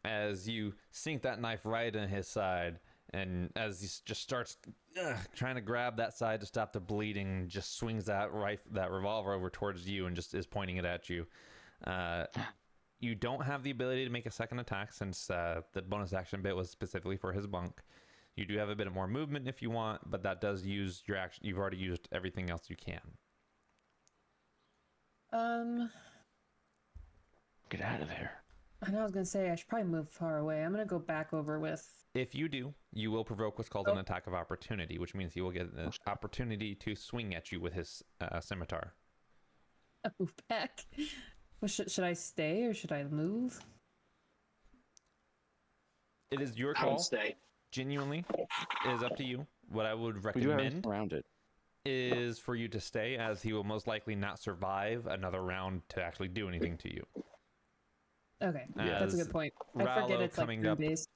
As you sink that knife right in his side, and as he just starts trying to grab that side to stop the bleeding, just swings that revolver over towards you and just is pointing it at you. You don't have the ability to make a second attack since the bonus action bit was specifically for his bunk. You do have a bit of more movement if you want, but that does use your action. You've already used everything else you can. Get out of there. I know I was gonna say I should probably move far away. I'm gonna go back over with. If you do, you will provoke what's called an attack of opportunity, which means he will get an opportunity to swing at you with his scimitar. I move back. Well, should I stay or should I move? It is your I would call. stay. Genuinely, it is up to you. What I would We do have recommend around it. is for you to stay, as he will most likely not survive another round to actually do anything to you. Okay, that's a As good point. I forget Rallo it's like coming turn up- based.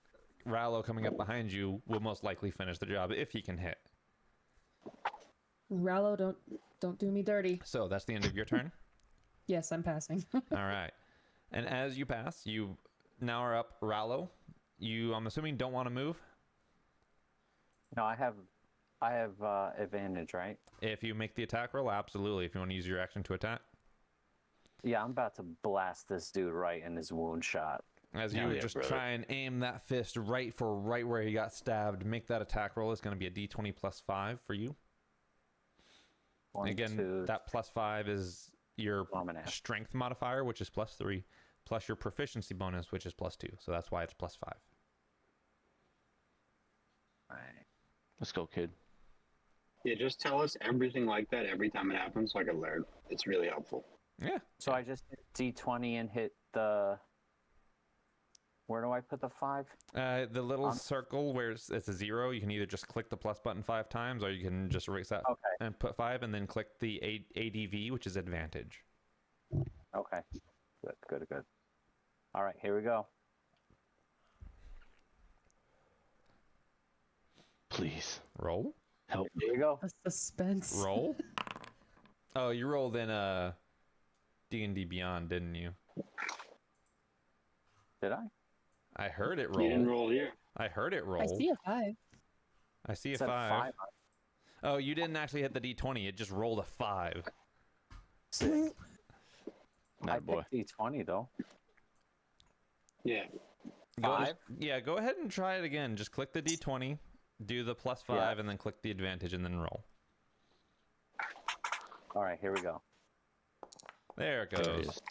Rallo coming up behind you will most likely finish the job if he can hit. Rallo, don't do me dirty. So that's the end of your turn. Yes, I'm passing. All right. And as you pass, you now are up. Rallo, you, I'm assuming, don't want to move. No, I have advantage, right? If you make the attack roll, absolutely. If you want to use your action to attack. Yeah, I'm about to blast this dude right in his wound shot. As you Hell yeah, just brother. try and aim that fist right where he got stabbed, make that attack roll. It's going to be a d20 plus 5 for you. One, Again, two, that plus 5 is your I'm an ass. strength modifier, which is plus 3, plus your proficiency bonus, which is plus 2. So that's why it's plus 5. Right. Let's go, kid. Yeah, just tell us everything like that every time it happens so I can learn. It's really helpful. Yeah. So I just hit D20 and hit the. Where do I put the 5? The little circle where it's a 0, you can either just click the plus button 5 times, or you can just erase that Okay. and put 5, and then click the ADV, which is advantage. Okay. Good. All right, here we go. Please. Roll. Help. Here we go. The suspense. Roll. Oh, you rolled in D&D Beyond, didn't you? Did I? I heard it You didn't roll. roll here. I heard it roll. I see a 5. I see a It said 5. Oh, you didn't actually hit the D20. It just rolled a 5. Sick. I That boy. picked D20 though. Yeah. Five? Go ahead and try it again. Just click the D20, do the plus 5, Yeah. and then click the advantage, and then roll. All right, here we go. There it There it goes. is.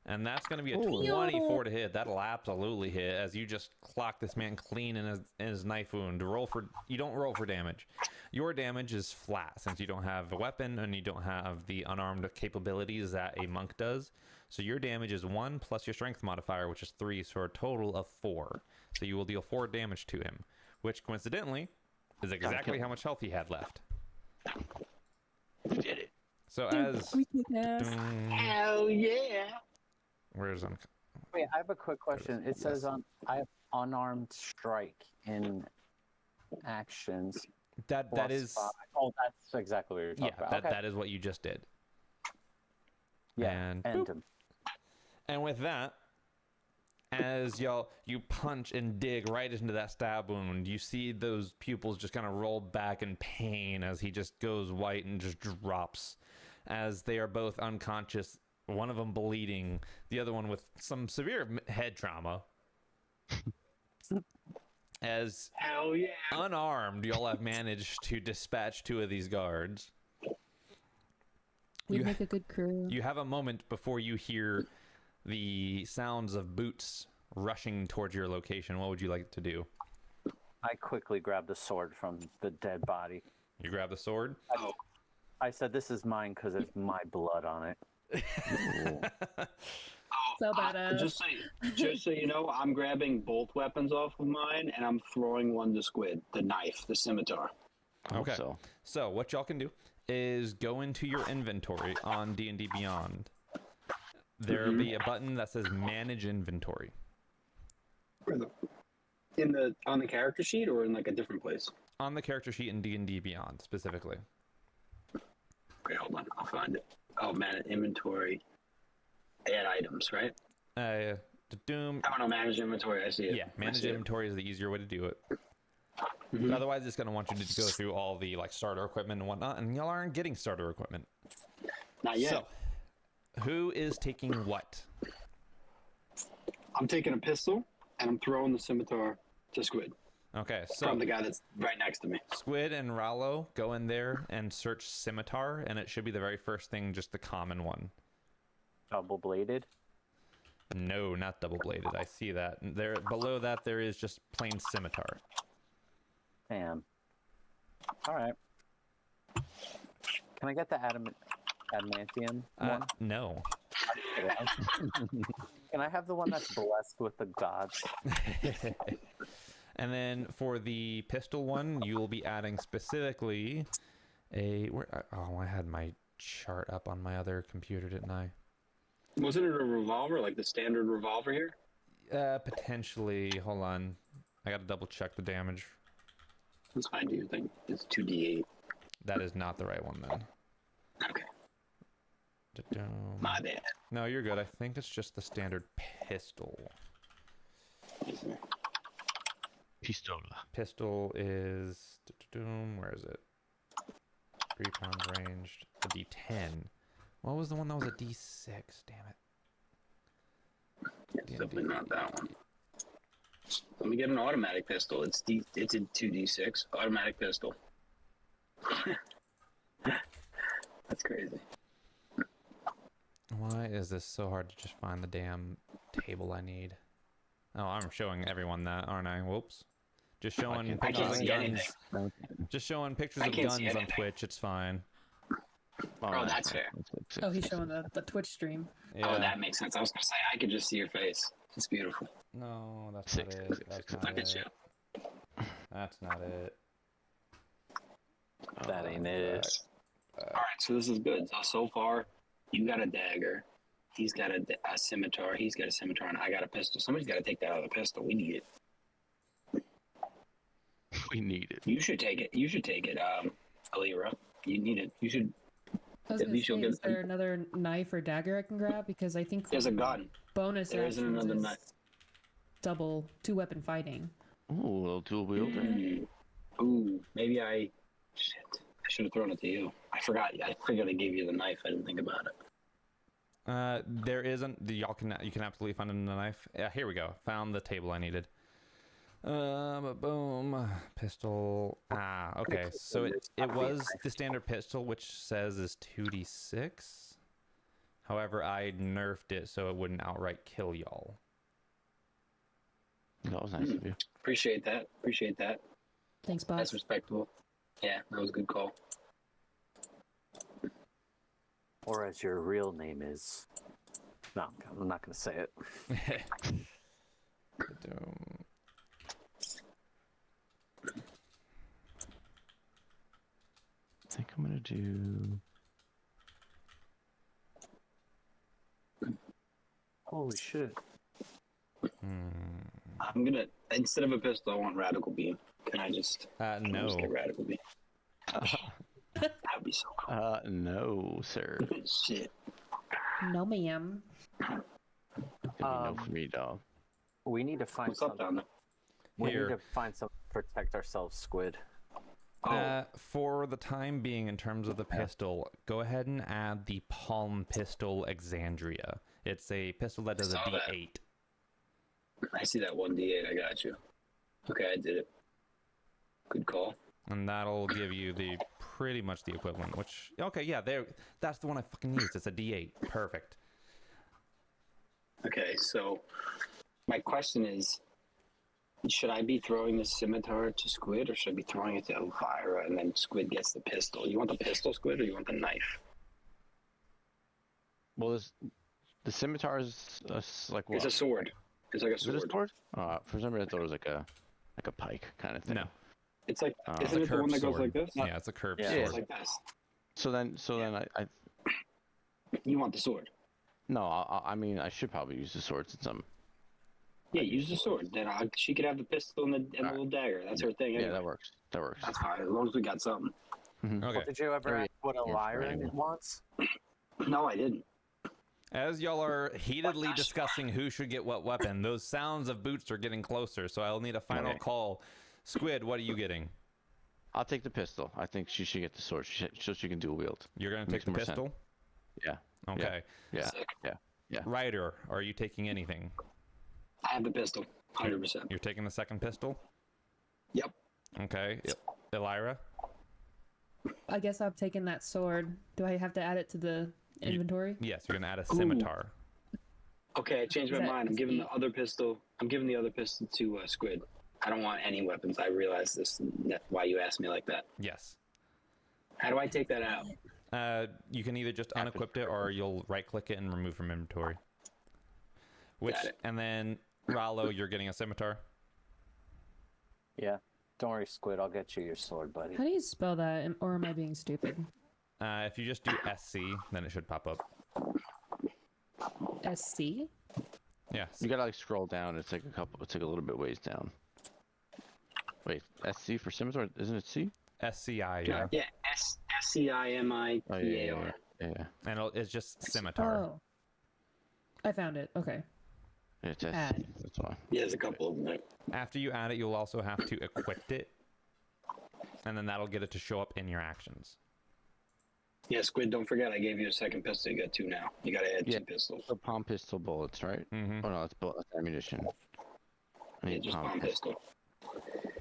And that's going to be a Ooh. 24 to hit. That'll absolutely hit, as you just clock this man clean in his knife wound. You don't roll for damage. Your damage is flat, since you don't have a weapon and you don't have the unarmed capabilities that a monk does. So your damage is 1 plus your strength modifier, which is 3, so a total of 4. So you will deal 4 damage to him, which coincidentally is exactly how much health he had left. We did it. So as... Hell yeah. Where's on? Wait, I have a quick question. It says Yes. I have unarmed strike in actions. That plus is... 5. Oh, that's exactly what you're talking Yeah, about. that is what you just did. Yeah, and and boop. And with that, as you punch and dig right into that stab wound, you see those pupils just kind of roll back in pain as he just goes white and just drops, as they are both unconscious, one of them bleeding, the other one with some severe head trauma. As Hell yeah. unarmed, y'all have managed to dispatch 2 of these guards. We You- make a good crew. You have a moment before you hear the sounds of boots rushing towards your location. What would you like to do? I quickly grabbed the sword from the dead body. You grab the sword? I said, "This is mine because it's my blood on it." So badass. Just so you know, I'm grabbing both weapons off of mine and I'm throwing one to Squid, the knife, the scimitar. I hope Okay. So. So what y'all can do is go into your inventory on D&D Beyond. There'll be a button that says Manage Inventory. On the character sheet or in like a different place? On the character sheet in D&D Beyond, specifically. Okay, hold on. I'll find it. Oh, man, inventory. Add items, right? Doom. Oh, no, manage inventory. I see it. Yeah, manage inventory is the easier way to do it. Mhm. Otherwise, it's going to want you to go through all the like starter equipment and whatnot, and y'all aren't getting starter equipment. Not yet. So, who is taking what? I'm taking a pistol, and I'm throwing the scimitar to Squid. Okay, so From the guy that's right next to me. Squid and Rallo go in there and search scimitar, and it should be the very first thing, just the common one. Double bladed. No, not double bladed. I see that. There below that there is just plain scimitar. Damn. All right. Can I get the adamantium one? No. Can I have the one that's blessed with the gods? And then for the pistol one, you will be adding specifically I had my chart up on my other computer, didn't I? Wasn't it a revolver, like the standard revolver here? Potentially. Hold on. I got to double check the damage. That's fine, do you think? It's 2d8. That is not the right one then. Okay. Da-dum. My bad. No, you're good. I think it's just the standard pistol. Pistola. Pistol is... Where is it? 3 pounds ranged. A D10. What was the one that was a D6? Damn it. It's definitely not that one. Let me get an automatic pistol. It's a 2d6 automatic pistol. That's crazy. Why is this so hard to just find the damn table I need? Oh, I'm showing everyone that, aren't I? Whoops. Just showing I pictures can't of see guns. anything. Just showing pictures I of can't see guns on anything. Twitch. It's fine. Oh, that's fair. Oh, he's showing the Twitch stream. Yeah. Oh, that makes sense. I was going to say, I could just see your face. It's beautiful. No, that's Six, not six, it. That's six, not Look at it. you. That's not it. That ain't it. All right, so this is good. So far, you got a dagger. He's got a scimitar. He's got a scimitar, and I got a pistol. Somebody's got to take that other pistol. We need it. We need it. You should take it. You should take it, Alira. You need it. You should. I was At gonna least say, you'll is get- there another knife or dagger I can grab? Because I think There's a gun. bonus There isn't actions another is knife. double 2-weapon fighting. Ooh, a little dual wielder. Ooh, maybe I. Shit. I should have thrown it to you. I forgot. I figured I gave you the knife. I didn't think about it. There isn't. You can absolutely find a knife. Yeah, here we go. Found the table I needed. Boom. Pistol. Ah, okay. So it was the standard pistol, which says is 2d6. However, I nerfed it so it wouldn't outright kill y'all. That was nice of you. Appreciate that. Appreciate that. Thanks, That's boss. respectable. Yeah, that was a good call. Or as your real name is. No, I'm not going to say it. I think I'm gonna do. Holy shit. I'm gonna, instead of a pistol, I want radical beam. Can I just? Can I No. just get radical beam? That would be so cool. No, sir. Shit. No, ma'am. Gonna be no for me, dog. We need to find What's up something. down there? We Here. need to find something to protect ourselves, Squid. Oh, For the time being, in terms of the pistol, go ahead and add the Palm Pistol Exandria. It's a pistol that does a Saw that. D8. I see that 1d8. I got you. Okay, I did it. Good call. And that'll give you the pretty much the equivalent, which, okay, yeah, that's the one I fucking used. It's a D8. Perfect. Okay, so my question is, should I be throwing the scimitar to Squid, or should I be throwing it to Elvira, and then Squid gets the pistol? You want the pistol, Squid, or you want the knife? Well, the scimitar is like what? It's a sword. It's like a Is it a sword. sword? For some reason, I thought it was like a pike kind of thing. No. It's like, It's isn't a it the one curved that goes sword. like this? Yeah, it's a curved Yeah, Yeah, sword. it's like this. So then I You want the sword. no, I mean I should probably use the sword since I'm. Yeah, use the sword. Then she could have the pistol and the little dagger. That's her thing. Yeah, Anyway. that works. That works. That's fine, as long as we got something. Mhm. Okay. Did you ever Very ask what for Elira anyone. wants? No, I didn't. As y'all are heatedly discussing who should get what weapon, those sounds of boots are getting closer, so I'll need a final Okay. call. Squid, what are you getting? I'll take the pistol. I think she should get the sword so she can dual wield. You're going to Makes take the more sense. pistol? Yeah. Okay. Yeah. Sick. Yeah. Ryder, are you taking anything? I have the pistol, 100%. You're taking the second pistol? Yep. Okay. Elira? I guess I'm taking that sword. Do I have to add it to the inventory? Yes, you're going to add a scimitar. Okay, I changed my Is that mind. I'm giving the easy? other pistol. I'm giving the other pistol to Squid. I don't want any weapons. I realize this. That's why you asked me like that. Yes. How do I take that out? You can either just unequip it or you'll right-click it and remove from inventory. Got it. And then, Rollo, you're getting a scimitar? Yeah. Don't worry, Squid. I'll get you your sword, buddy. How do you spell that? Or am I being stupid? If you just do SC, then it should pop up. SC? Yes. You gotta like scroll down. It's like a little bit ways down. Wait, SC for scimitar? Isn't it C? SCI, yeah. Yeah, SCIMITAR. Oh yeah. And it's just scimitar. Oh. I found it. Okay. It's SC. Add. That's why. Yeah, there's a couple of them there. After you add it, you'll also have to equip it. And then that'll get it to show up in your actions. Yeah, Squid, don't forget I gave you a second pistol. You got two now. You gotta add Yeah. 2 pistols. The palm pistol bullets, right? Mm-hmm. Oh no, it's bullet. That's ammunition. I Yeah, need just palm pistol.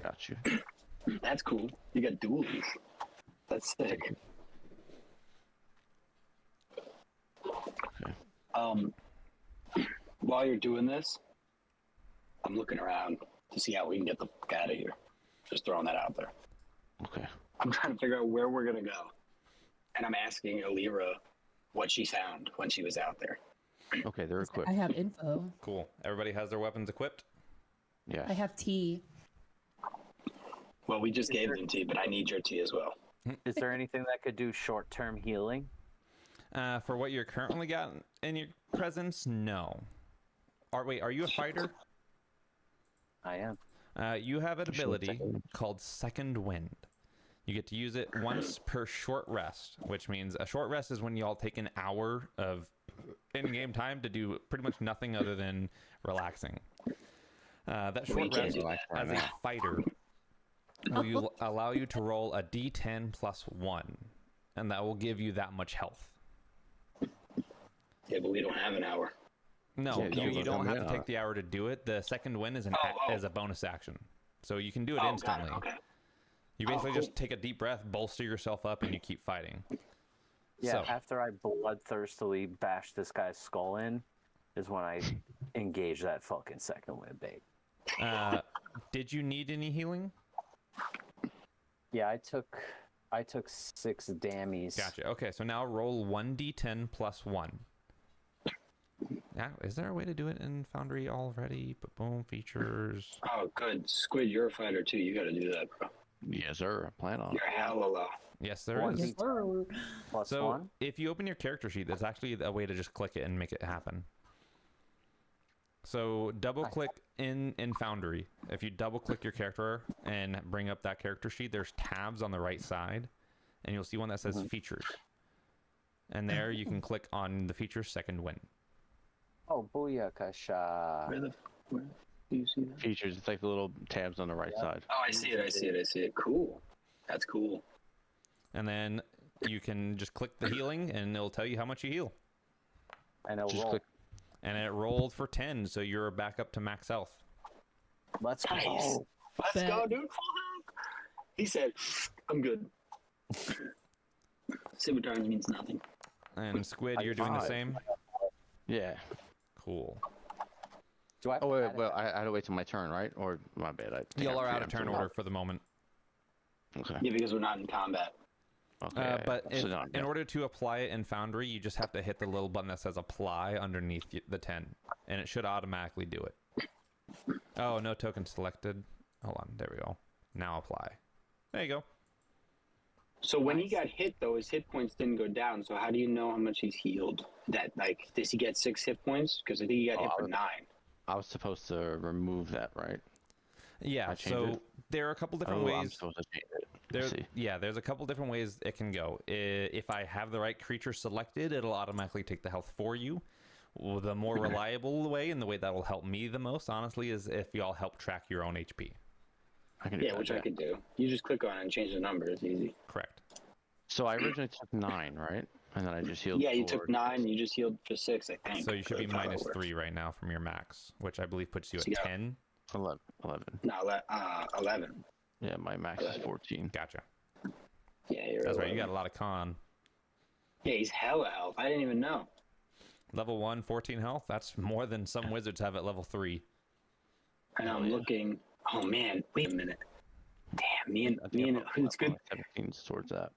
Got you. That's cool. You got dualies. That's sick. Okay. While you're doing this, I'm looking around to see how we can get the fuck out of here. Just throwing that out there. Okay. I'm trying to figure out where we're gonna go. And I'm asking Elira what she found when she was out there. Okay, they're equipped. I have info. Cool. Everybody has their weapons equipped? Yeah. I have tea. Well, we just gave them tea, but I need your tea as well. Is there anything that could do short-term healing? For what you're currently got in your presence, no. Are you a fighter? I am. You have an You should ability second. called Second Wind. You get to use it once per short rest, which means a short rest is when y'all take an hour of in-game time to do pretty much nothing other than relaxing. That We short can't rest do that as a fighter will allow you to roll a d10 plus 1, and that will give you that much health. Yeah, but we don't have an hour. No, Yeah, you don't have to yeah. take the hour to do it. The second win is is a bonus action, so you can do it Got instantly. it. Okay. You basically cool. just take a deep breath, bolster yourself up, and you keep fighting. Yeah, So- after I bloodthirstily bash this guy's skull in, is when I engage that fucking second wind bait. Did you need any healing? Yeah, I took 6 dammies. Gotcha. Okay, so now roll 1d10 plus 1. Now, is there a way to do it in Foundry already? But boom, features. Oh, good. Squid, you're a fighter too. You gotta do that, bro. Yes, sir. Plan on. You're hella low. Yes, there One is. D- Plus So 1. if you open your character sheet, there's actually a way to just click it and make it happen. So double click in Foundry. If you double click your character and bring up that character sheet, there's tabs on the right side, and you'll see one that says features. And there you can click on the feature Second Win. Oh, booyakasha. Where do you see that? Features. It's like the little tabs on the right side. Oh, I see it. I see it. I see it. Cool. That's cool. And then you can just click the healing, and it'll tell you how much you heal. And it'll Just roll. click. And it rolled for 10, so you're back up to max health. Let's Nice. go. Let's Bet. go, dude. Full health. He said, I'm good. Civitarns means nothing. And Squid, you're doing the Five. same? Yeah. Cool. Do I have Oh to wait, add it? well, I had to wait till my turn, right? Or my bad. I think Y'all I are out of preempted. turn order for the moment. Okay. Yeah, because we're not in combat. Okay. But so now I'm in done. order to apply it in Foundry, you just have to hit the little button that says apply underneath the 10, and it should automatically do it. Oh, no token selected. Hold on, there we go. Now apply. There you go. So when he got hit, though, his hit points didn't go down. So how do you know how much he's healed? That does he get 6 hit points? Because I think he got hit for 9. I was supposed to remove that, right? Yeah, I changed so it? there are a couple different Oh, I'm ways. supposed to change it. There's a couple different ways it can go. If I have the right creature selected, it'll automatically take the health for you. Well, the more reliable way, and the way that will help me the most, honestly, is if y'all help track your own HP. I can do that, which I could do. You just click on it and change the number. It's easy. Correct. So I originally took 9, right? And then I just healed. Yeah, you took 9. You just healed for 6, I think. So you should be That's how it works. -3 right now from your max, which I believe puts you So at you got- 10. 11. No, 11. Yeah, my max is 14. Gotcha. Yeah, you're That's right. 11. You got a lot of con. Yeah, he's hella health. I didn't even know. Level 1, 14 health. That's more than some wizards have at level 3. And I'm looking. Oh man, wait a minute. Damn, me and it's good. 17 towards that.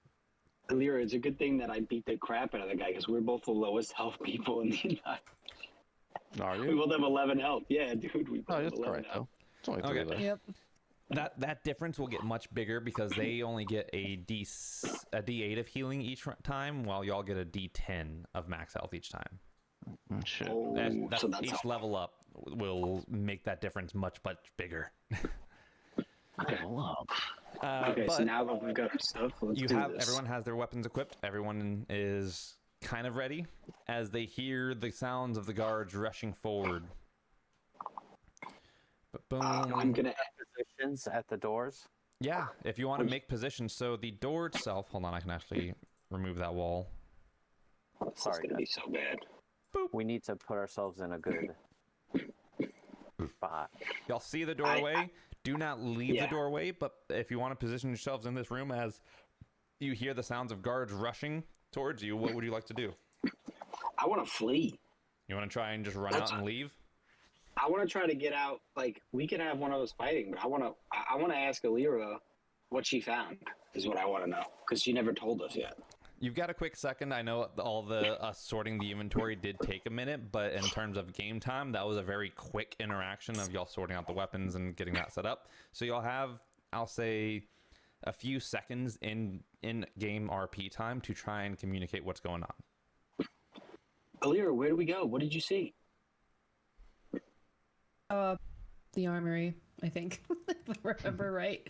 Lyra, it's a good thing that I beat the crap out of the guy because we're both the lowest health people in the entire. Are We you? both have 11 health. Yeah, dude, we both Oh, have that's 11 correct, health. though. It's only 3 left. Yep. That difference will get much bigger because they only get a D8 of healing each time, while y'all get a D10 of max health each time. Oh, shit. Oh, That's so that's each how- level up will make that difference much bigger. Level up. Okay, so but now that we've got our stuff, let's you do have this. everyone has their weapons equipped. Everyone is kind of ready as they hear the sounds of the guards rushing forward. But boom. I'm gonna. Positions at the doors. Yeah, if you want to make positions. So the door itself, hold on, I can actually remove that wall. This is Sorry, gonna guys. be so bad. We need to put ourselves in a good spot. Y'all see the doorway? Do not leave Yeah. the doorway, but if you want to position yourselves in this room as you hear the sounds of guards rushing towards you, what would you like to do? I want to flee. You want to try and just run out and leave? I want to try to get out. Like we could have one of us fighting, but I want to ask Alira what she found. Is what I want to know because she never told us yet. You've got a quick second. I know all the sorting the inventory did take a minute, but in terms of game time, that was a very quick interaction of y'all sorting out the weapons and getting that set up. So y'all have, I'll say, a few seconds in game RP time to try and communicate what's going on. Alira, where do we go? What did you see? The armory, I think. If I remember right.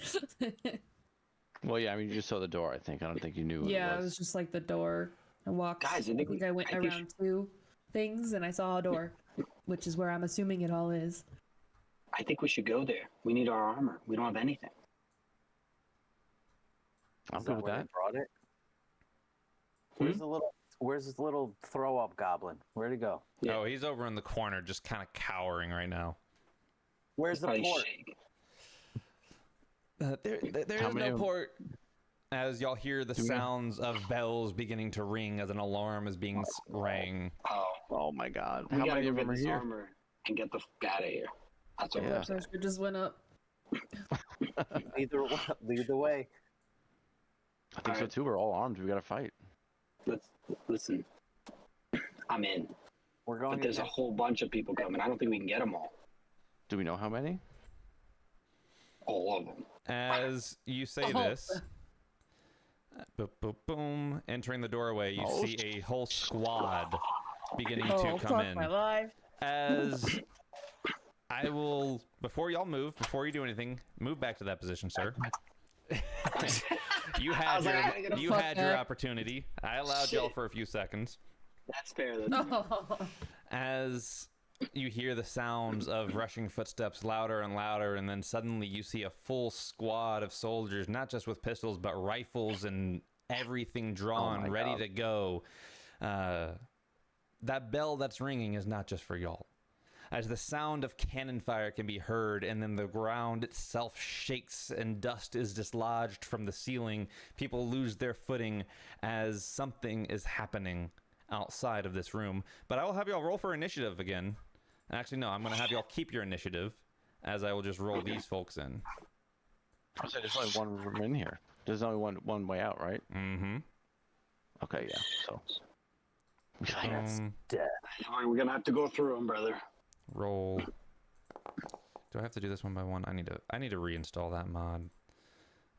Well, yeah, I mean, you just saw the door, I think. I don't think you knew what Yeah, it it was just like the door. I walked. Guys, I think I went I think around 2 things and I saw a door, which is where I'm assuming it all is. I think we should go there. We need our armor. We don't have anything. I'm Is good with where they that. brought it? Where's this little throw up goblin? Where'd he go? Yeah. Oh, he's over in the corner, just kind of cowering right now. Where's the Probably port? shake. There How is many no of- port. As y'all hear the Do we- sounds of bells beginning to ring as an alarm is being rang. Oh, Oh, my God. we How gotta many go of get them are this here? armor and get the f out of here. That's what Yeah. we're saying. Pressure just went up. Lead the way. I think so, Alright. too. We're all armed. We got to fight. Let's listen. I'm in, We're going. but there's a against- whole bunch of people coming. I don't think we can get them all. Do we know how many? All of them. As you say Oh. this, boom, boom, boom, entering the doorway, you Oh, see a whole squad beginning Oh, to come fuck in. my life. As I will, before y'all move, before you do anything, move back to that position, sir. You I had was like, I gotta your, get you fuck had your back. opportunity. I allowed y'all Shit. for a few seconds. That's fair. That's As you hear the sounds of rushing footsteps louder and louder, and then suddenly you see a full squad of soldiers, not just with pistols, but rifles and everything drawn, my ready God. to go. That bell that's ringing is not just for y'all. As the sound of cannon fire can be heard, and then the ground itself shakes and dust is dislodged from the ceiling, people lose their footing as something is happening outside of this room. But I will have y'all roll for initiative again. Actually, no, I'm going to have y'all keep your initiative, as I will just roll these folks in. I said there's only one room in here. There's only one way out, right? Mm-hmm. Okay, yeah. So we got That's dead. We're gonna have to go through them, brother. Roll. Do I have to do this one by one? I need to reinstall that mod.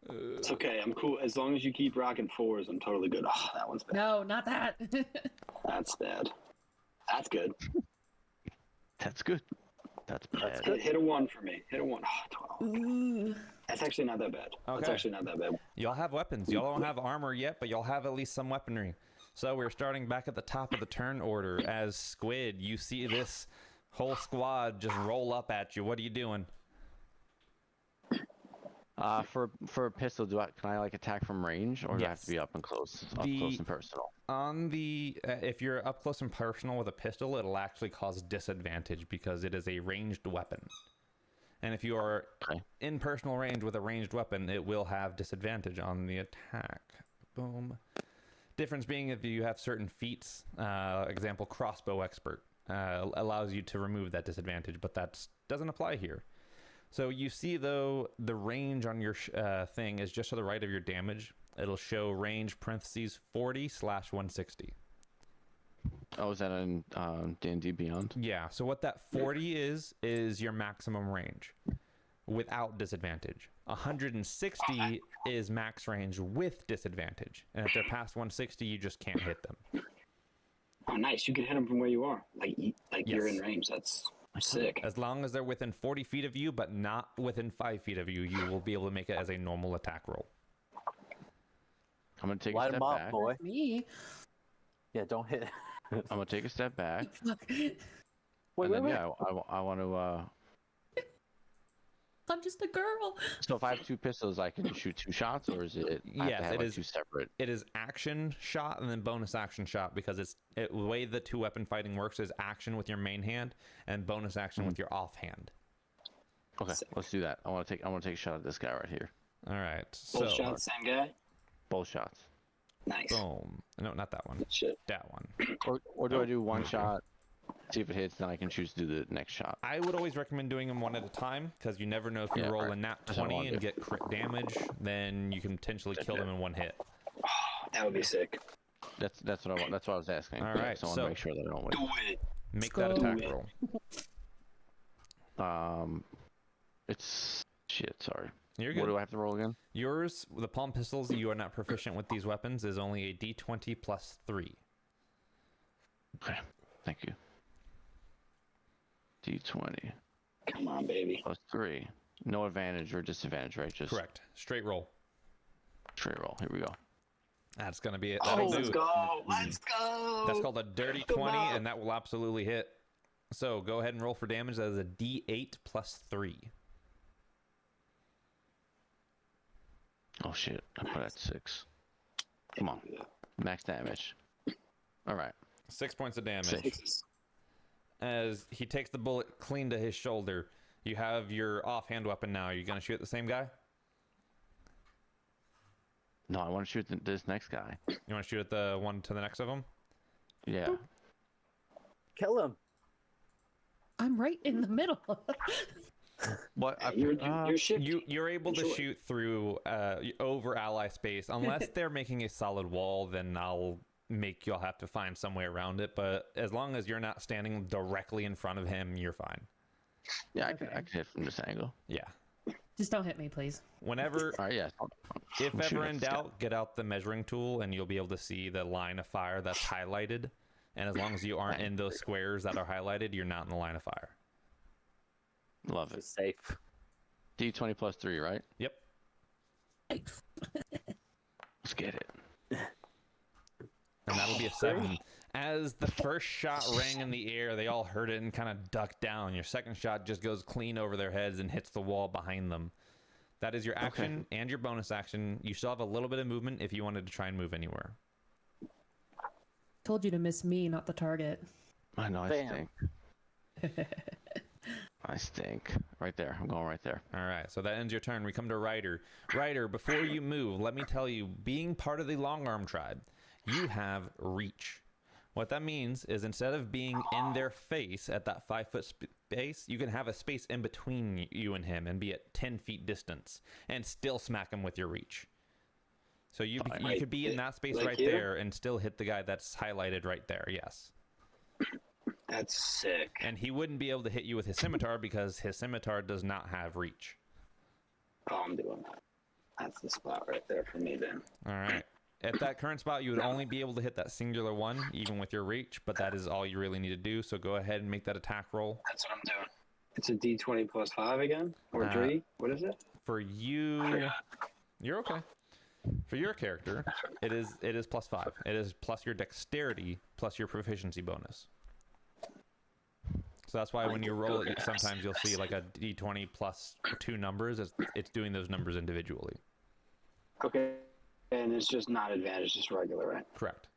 It's okay. I'm cool as long as you keep rocking 4s. I'm totally good. Oh, that one's bad. No, not that. That's bad. That's good. That's good. That's bad. Hit a 1 for me. Hit a 1. Oh, 12. Ooh. That's actually not that bad. That's Okay. actually not that bad. Y'all have weapons. Y'all don't have armor yet, but y'all have at least some weaponry. So we're starting back at the top of the turn order. As Squid, you see this whole squad just roll up at you. What are you doing? For a pistol, can I like attack from range, or do I have Yes. to be up close and personal? On the if you're up close and personal with a pistol, it'll actually cause disadvantage because it is a ranged weapon. And if you are Okay. in personal range with a ranged weapon, it will have disadvantage on the attack. Boom. Difference being if you have certain feats, example crossbow expert, allows you to remove that disadvantage, but that doesn't apply here. So you see though the range on your thing is just to the right of your damage. It'll show range parentheses 40/160. Oh, is that in D&D Beyond? Yeah, so what that 40 is your maximum range without disadvantage. 160 is max range with disadvantage. And if they're past 160, you just can't hit them. Oh, nice. You can hit them from where you are. Like you're Yes. in range. That's sick. As long as they're within 40 feet of you, but not within 5 feet of you, you will be able to make it as a normal attack roll. I'm gonna take Light a step him up, back. boy. Me. Yeah, don't hit. I'm gonna take a step back. Fuck. Wait, Yeah, I want to. I'm just a girl. So if I have 2 pistols, I can shoot 2 shots, or is it? I have Yes, to have, it like, is. 2 separate. It is action shot and then bonus action shot because the way the 2 weapon fighting works is action with your main hand and bonus action with your offhand. Okay, let's do that. I want to take a shot at this guy right here. All right. Both So shots, same guy. Both shots. Nice. boom. No, not that one. Shit. That one. Or do I do 1 shot, see if it hits, then I can choose to do the next shot? I would always recommend doing them one at a time because you never know if you Yeah, roll a alright. nat That's what I 20 wanna and do. get crit damage, then you can potentially kill them in one hit. That would be sick. That's what I want. That's what I was asking. All right, So I want so- to make sure that I don't win. Do it. Make Let's that go. attack roll. It's shit. Sorry. You're What good. do I have to roll again? Yours, the palm pistols, you are not proficient with these weapons, is only a d20 plus 3. Okay. Thank you. D20 Come on, baby. plus 3. No advantage or disadvantage, right? Just Correct. Straight roll. straight roll. Here we go. That's going to be it. Oh, That'll let's do. go. Let's go. That's called a dirty Come 20, on. and that will absolutely hit. So go ahead and roll for damage. That is a d8 plus 3. Oh shit! I put at 6. Come on. Max damage. All right. 6 points of damage. Six. As he takes the bullet clean to his shoulder, you have your offhand weapon now. Are you going to shoot at the same guy? No, I want to shoot this next guy. You want to shoot at the one to the next of him? Yeah. Kill him. I'm right in the middle. What? You're shift. You're able to Sure. shoot through over ally space unless they're making a solid wall. Then I'll make you'll have to find some way around it. But as long as you're not standing directly in front of him, you're fine. Yeah, I can hit from this angle. Yeah. Just don't hit me, please. Whenever, All right. Yeah. if I'm shooting ever at in this guy. doubt, get out the measuring tool and you'll be able to see the line of fire that's highlighted. And as long as you aren't in those squares that are highlighted, you're not in the line of fire. Love it. It's safe. D20 plus 3, right? Yep. Let's get it. And that'll be a 7. As the first shot rang in the air, they all heard it and kind of ducked down. Your second shot just goes clean over their heads and hits the wall behind them. That is your action and your bonus action. You still have a little bit of movement if you wanted to try and move anywhere. Told you to miss me, not the target. I know I Bam. stink. I stink. Right there. I'm going right there. All right, so that ends your turn. We come to Ryder. Ryder, before you move, let me tell you, being part of the Long Arm tribe, you have reach. What that means is instead of being in their face at that 5-foot space, you can have a space in between you and him and be at 10 feet distance and still smack him with your reach. So you could be in that space like right here? there and still hit the guy that's highlighted right there, yes. That's sick. And he wouldn't be able to hit you with his scimitar because his scimitar does not have reach. Oh, I'm doing that. That's the spot right there for me then. All right. At that current spot, you would only be able to hit that singular one, even with your reach, but that is all you really need to do. So go ahead and make that attack roll. That's what I'm doing. It's a D20 plus 5 again? Or 3? What is it? For you, you're okay. For your character, it is +5. It is plus your dexterity plus your proficiency bonus. So that's why when you roll it, sometimes you'll see like a d20 plus 2 numbers. It's doing those numbers individually. Okay. And it's just not advantage, just regular, right? Correct.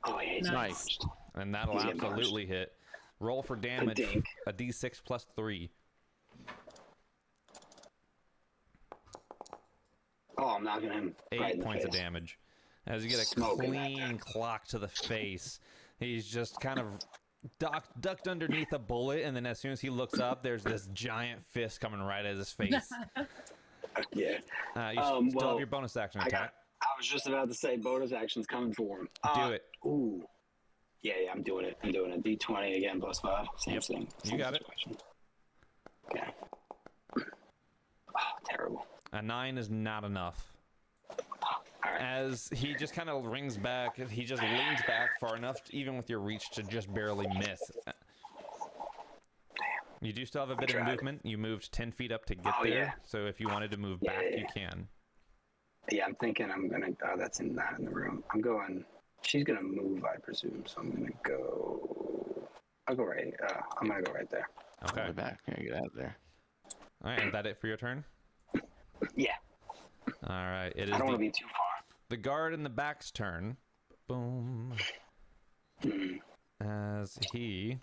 Oh, yeah, he's Nice. And that'll He's getting absolutely hit. Roll for damage. dink. A d6 plus 3. Oh, I'm knocking him. 8 right in the points of face. damage. As you get a Smoking that clean clock to the face, he's just kind of ducked underneath a bullet, and then as soon as he looks up, there's this giant fist coming right at his face. Yeah. You still well, have your bonus action attack. I was just about to say bonus action's coming for him. Do it. Ooh. Yeah, I'm doing it. I'm doing it. D20 again, +5. Same Yep. thing. You Same got it. situation. Okay. Oh, terrible. A 9 is not enough. All right. As he just kind of rings back, he just leans back far enough, even with your reach, to just barely miss. You do still have a bit of movement. You moved 10 feet up to get Oh, there, yeah. so if you wanted to move Yeah, back, yeah, you yeah. can. Yeah, I'm thinking I'm going to... Oh, that's not in the room. I'm going... She's going to move, I presume, so I'm going to go... I'll go right... I'm going to go right there. Okay. Way back. Gotta get out of there. All right, is that it for your turn? Yeah. All right, it I is don't want to be too far. the guard in the back's turn. Boom. As he,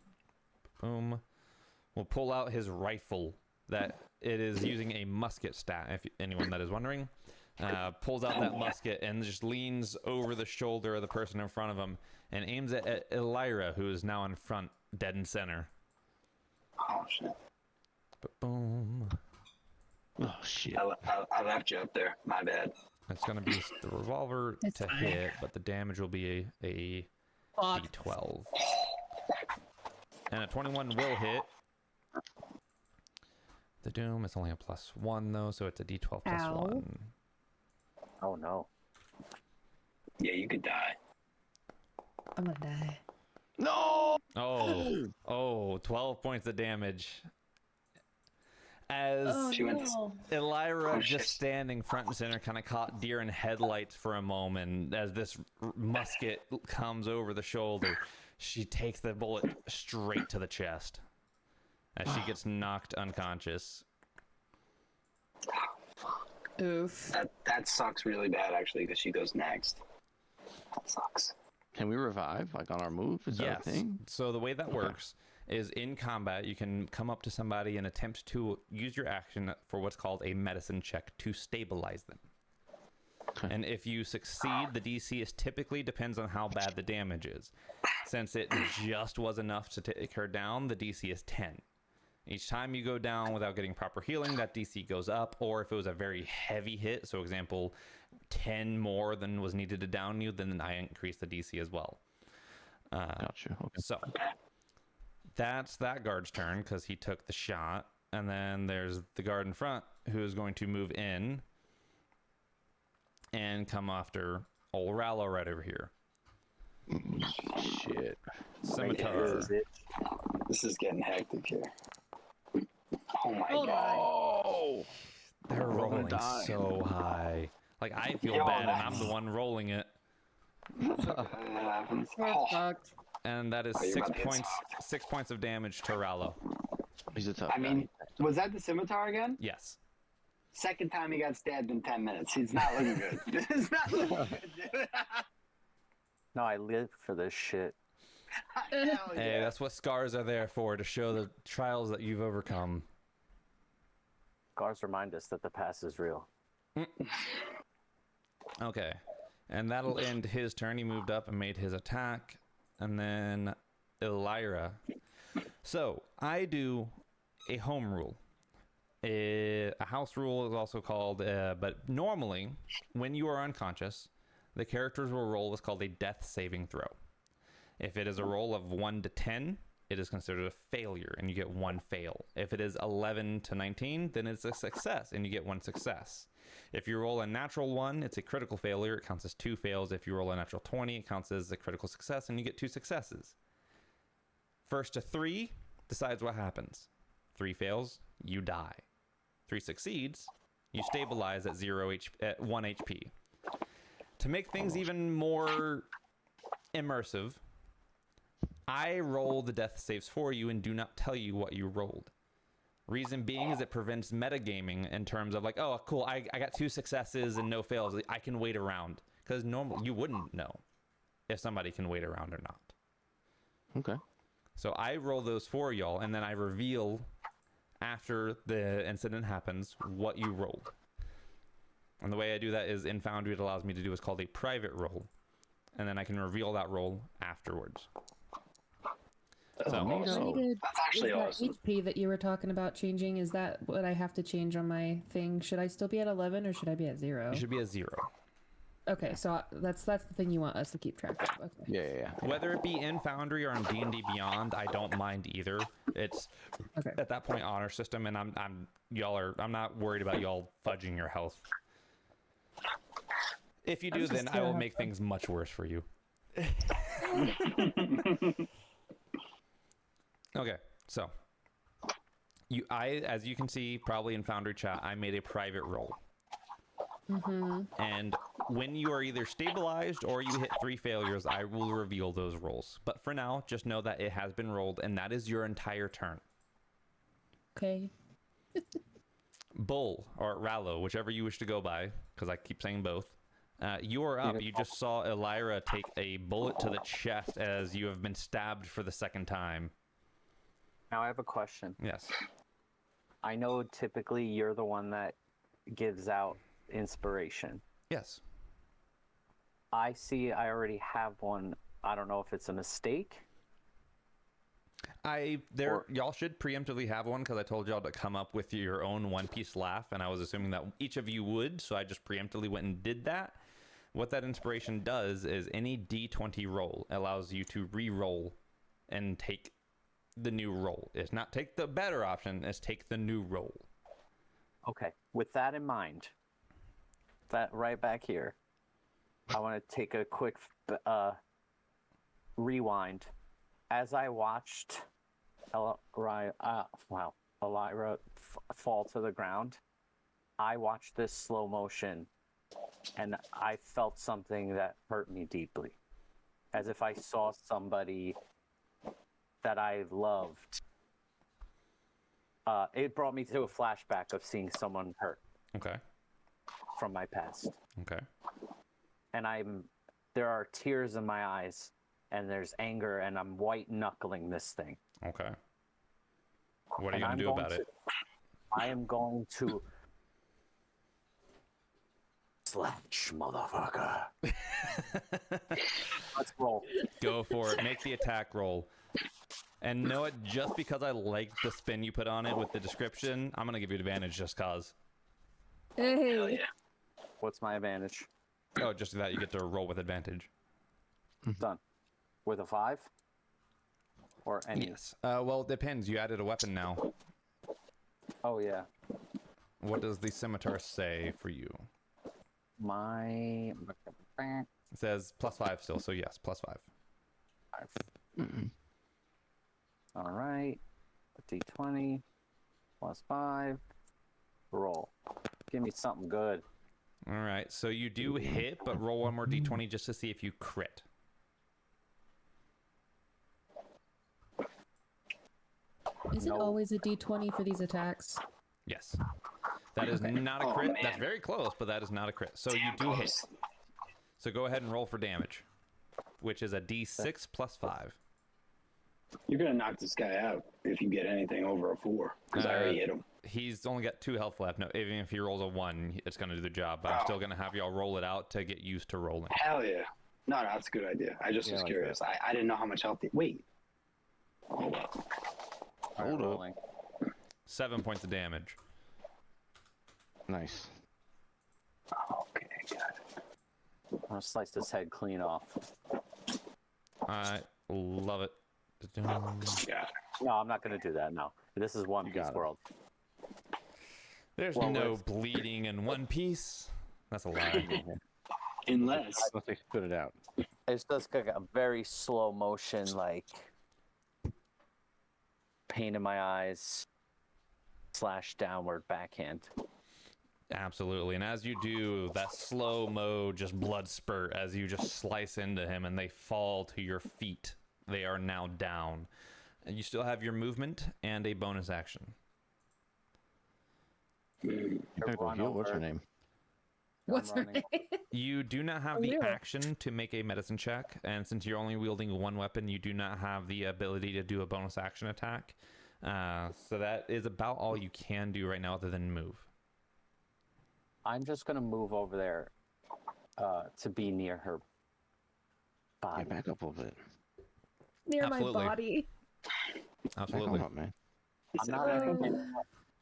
boom, will pull out his rifle. That it is using a musket stat, if anyone that is wondering. Pulls out that musket and just leans over the shoulder of the person in front of him and aims at Elira, who is now in front, dead and center. Oh, shit. Boom. Oh shit. I left you up there. My bad. It's going to be the revolver It's to fine. hit, but the damage will be a Fuck. D12. And a 21 will hit. The doom is only a +1 though, so it's a D12 plus Ow. 1. Oh no. Yeah, you could die. I'm gonna die. No. Oh, 12 points of damage. As Oh, She went to- no. Elira, Oh, just shit. standing front and center, kind of caught deer in headlights for a moment as this musket comes over the shoulder. She takes the bullet straight to the chest as she gets knocked unconscious. Oof. That sucks really bad, actually, because she goes next. That sucks. Can we revive like on our move? Is that Yes. a thing? So the way that works is in combat, you can come up to somebody and attempt to use your action for what's called a medicine check to stabilize them. Okay. And if you succeed, the DC is typically depends on how bad the damage is. Since it just was enough to take her down, the DC is 10. Each time you go down without getting proper healing, that DC goes up. Or if it was a very heavy hit, so example, 10 more than was needed to down you, then I increase the DC as well. Gotcha. Okay. So that's that guard's turn because he took the shot. And then there's the guard in front who is going to move in and come after old Rallo right over here. Shit. Scimitar. This is getting hectic here. Oh my Hold god. Oh. They're Roll and rolling die. so high. Like, I feel Yo, bad and I'm that's- the one rolling it. That happens. We're Oh, fucked. And that is Oh, you're 6 about to get points. 6 points of damage to Rallo. He's a tough I mean, was that the scimitar again? Yes. Second time he got stabbed in 10 minutes. He's not looking good. It's not looking good, dude. No, I live for this shit. Hell Hey, yeah. that's what scars are there for, to show the trials that you've overcome. Scars remind us that the past is real. Okay. And that'll end his turn. He moved up and made his attack. And then Elira. So, I do a home rule. A house rule is also called, but normally, when you are unconscious, the characters will roll what's called a death saving throw. If it is a roll of 1 to 10, it is considered a failure, and you get 1 fail. If it is 11 to 19, then it's a success, and you get 1 success. If you roll a natural 1, it's a critical failure. It counts as 2 fails. If you roll a natural 20, it counts as a critical success, and you get 2 successes. First to 3 decides what happens. 3 fails, you die. 3 succeeds, you stabilize at 1 HP. To make things even more immersive, I roll the death saves for you and do not tell you what you rolled. Reason being is it prevents metagaming in terms of like, oh, cool, I got 2 successes and no fails. I can wait around. Because normally you wouldn't know if somebody can wait around or not. Okay. So I roll those for y'all, and then I reveal after the incident happens what you rolled. And the way I do that is in Foundry, it allows me to do what's called a private roll. And then I can reveal that roll afterwards. So, Rated, That's actually is that awesome. HP that you were talking about changing, is that what I have to change on my thing? Should I still be at 11 or should I be at 0? you should be a 0. Okay, so that's the thing you want us to keep track of. Okay. Yeah. Whether it be in Foundry or in D&D Beyond, I don't mind either. It's Okay. at that point honor system, and I'm not worried about y'all fudging your health. If you do, then I will make things much worse for you. Okay, so as you can see, probably in Foundry chat, I made a private roll. And when you are either stabilized or you hit 3 failures, I will reveal those rolls. But for now, just know that it has been rolled, and that is your entire turn. Okay. Bull, or Rallo, whichever you wish to go by, because I keep saying both. You are up. You just saw Elira take a bullet to the chest as you have been stabbed for the 2nd time. Now I have a question. Yes. I know typically you're the one that gives out inspiration. Yes. I see I already have one. I don't know if it's a mistake. Y'all should preemptively have one because I told y'all to come up with your own one-piece laugh, and I was assuming that each of you would, so I just preemptively went and did that. What that inspiration does is any D20 roll allows you to re-roll and take the new roll. It's not take the better option, it's take the new roll. Okay. With that in mind, that right back here, I want to take a quick rewind. As I watched Elira fall to the ground, I watched this slow motion, and I felt something that hurt me deeply. As if I saw somebody that I loved. It brought me to a flashback of seeing someone hurt. Okay. From my past. Okay. And there are tears in my eyes, and there's anger, and I'm white knuckling this thing. Okay. What are you going to do about it? I am going to slash, motherfucker. Let's roll. Go for it. Make the attack roll. And know it, just because I liked the spin you put on it with the description, I'm going to give you advantage just cause. Hey. Hell yeah. What's my advantage? Oh, just that you get to roll with advantage. Done. With a 5? Or any? Yes. Well, it depends. You added a weapon now. Oh, yeah. What does the scimitar say for you? My... It says +5 still, so yes, +5. All right. D20 +5. Roll. Give me something good. All right, so you do hit, but roll one more d20 just to see if you crit. Is it always a D20 for these attacks? Yes. That is not a crit. That's very close, but that is not a crit. So you do hit. So go ahead and roll for damage, which is a d6 +5. You're gonna knock this guy out if you get anything over a 4, because I already hit him. He's only got 2 health left. No, even if he rolls a 1, it's going to do the job. But I'm still going to have y'all roll it out to get used to rolling. Hell yeah. No, that's a good idea. I just was curious. I didn't know how much health. Wait. Hold up. Hold rolling. 7 points of damage. Nice. Okay, got it. I'm gonna slice this head clean off. I love it. Got it. No, I'm not gonna do that. No, this is One Piece world. There's no bleeding in One Piece. That's a lie. Unless Let's spit it out. It's just like a very slow motion, like pain in my eyes, / downward backhand. Absolutely. And as you do, that slow-mo just blood spurt as you just slice into him and they fall to your feet. They are now down. And you still have your movement and a bonus action. You gotta go Run heal. What's her over. name? What's her running. name? You do not have Oh, the really? action to make a medicine check, and since you're only wielding one weapon, you do not have the ability to do a bonus action attack. So that is about all you can do right now other than move. I'm just gonna move over there to be near her body. Yeah, back up a little bit. Near Absolutely. my body. Back Absolutely. on up, man.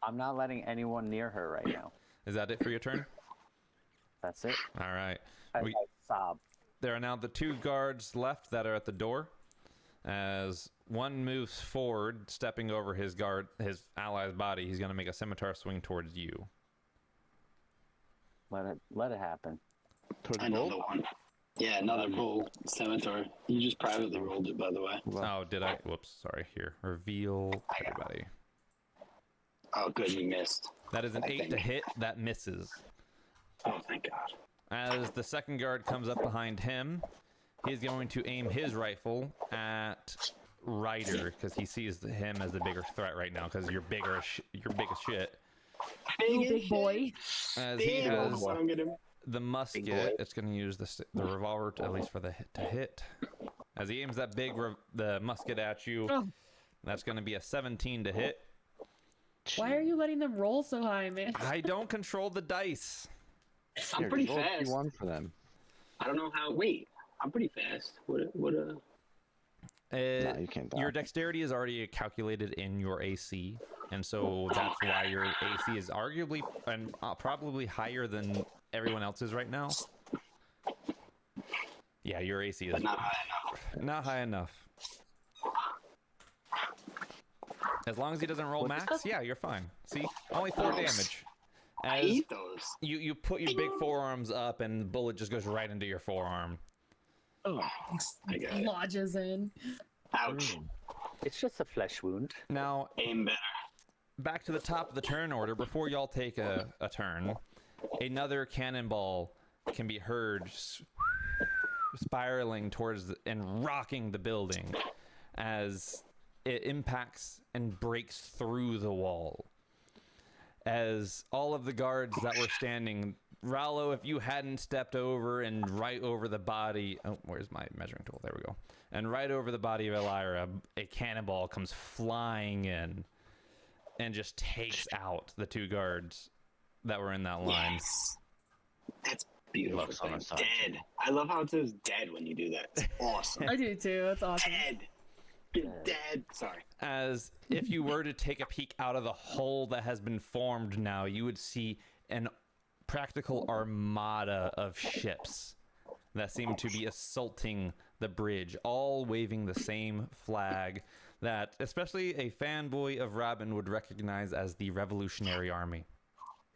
I'm not letting anyone near her right now. Is that it for your turn? That's it. All right. I We- sob. There are now the 2 guards left that are at the door. As one moves forward, stepping over his ally's body, he's going to make a scimitar swing towards you. Let it happen. Towards Another gold? one. Yeah, another bull scimitar. You just privately rolled it, by the way. Oh, did I? Whoops, sorry. Here, reveal everybody. Oh, good, you missed. That is an 8 to hit. That misses. Oh, thank God. As the second guard comes up behind him, he's going to aim his rifle at Ryder because he sees him as the bigger threat right now because you're big as shit. Big boy. As he Damn, has I'm gonna... the musket, it's going to use the revolver at least for the hit. As he aims that the musket at you, Oh. that's going to be a 17 to hit. Why are you letting them roll so high, man? I don't control the dice. I'm Here, pretty roll a fast. P1 for them. I don't know how... Wait, I'm pretty fast. What Nah, you can't die. Your dexterity is already calculated in your AC, and so that's why your AC is arguably and probably higher than everyone else's right now. Yeah, your AC is But not high enough. not high enough. As long as he doesn't roll max, yeah, you're fine. See, only 4 damage. I As eat those. you put your big forearms up, and the bullet just goes right into your forearm. Oh, I got it. Lodges in. Ouch. It's just a flesh wound. Now, Aim better. back to the top of the turn order, before y'all take a turn, another cannonball can be heard spiraling towards and rocking the building as it impacts and breaks through the wall. As all of the guards that were standing, Rallo, if you hadn't stepped over and right over the body, oh, where's my measuring tool? There we go. And right over the body of Elira, a cannonball comes flying in and just takes out the 2 guards that were in that line. Yes. That's beautiful. Looks on the side. Dead. I love how it says dead when you do that. It's awesome. I do too. That's awesome. Dead. Get dead. Sorry. As if you were to take a peek out of the hole that has been formed now, you would see an practical armada of ships that seem to be assaulting the bridge, all waving the same flag that especially a fanboy of Robin would recognize as the Revolutionary Army.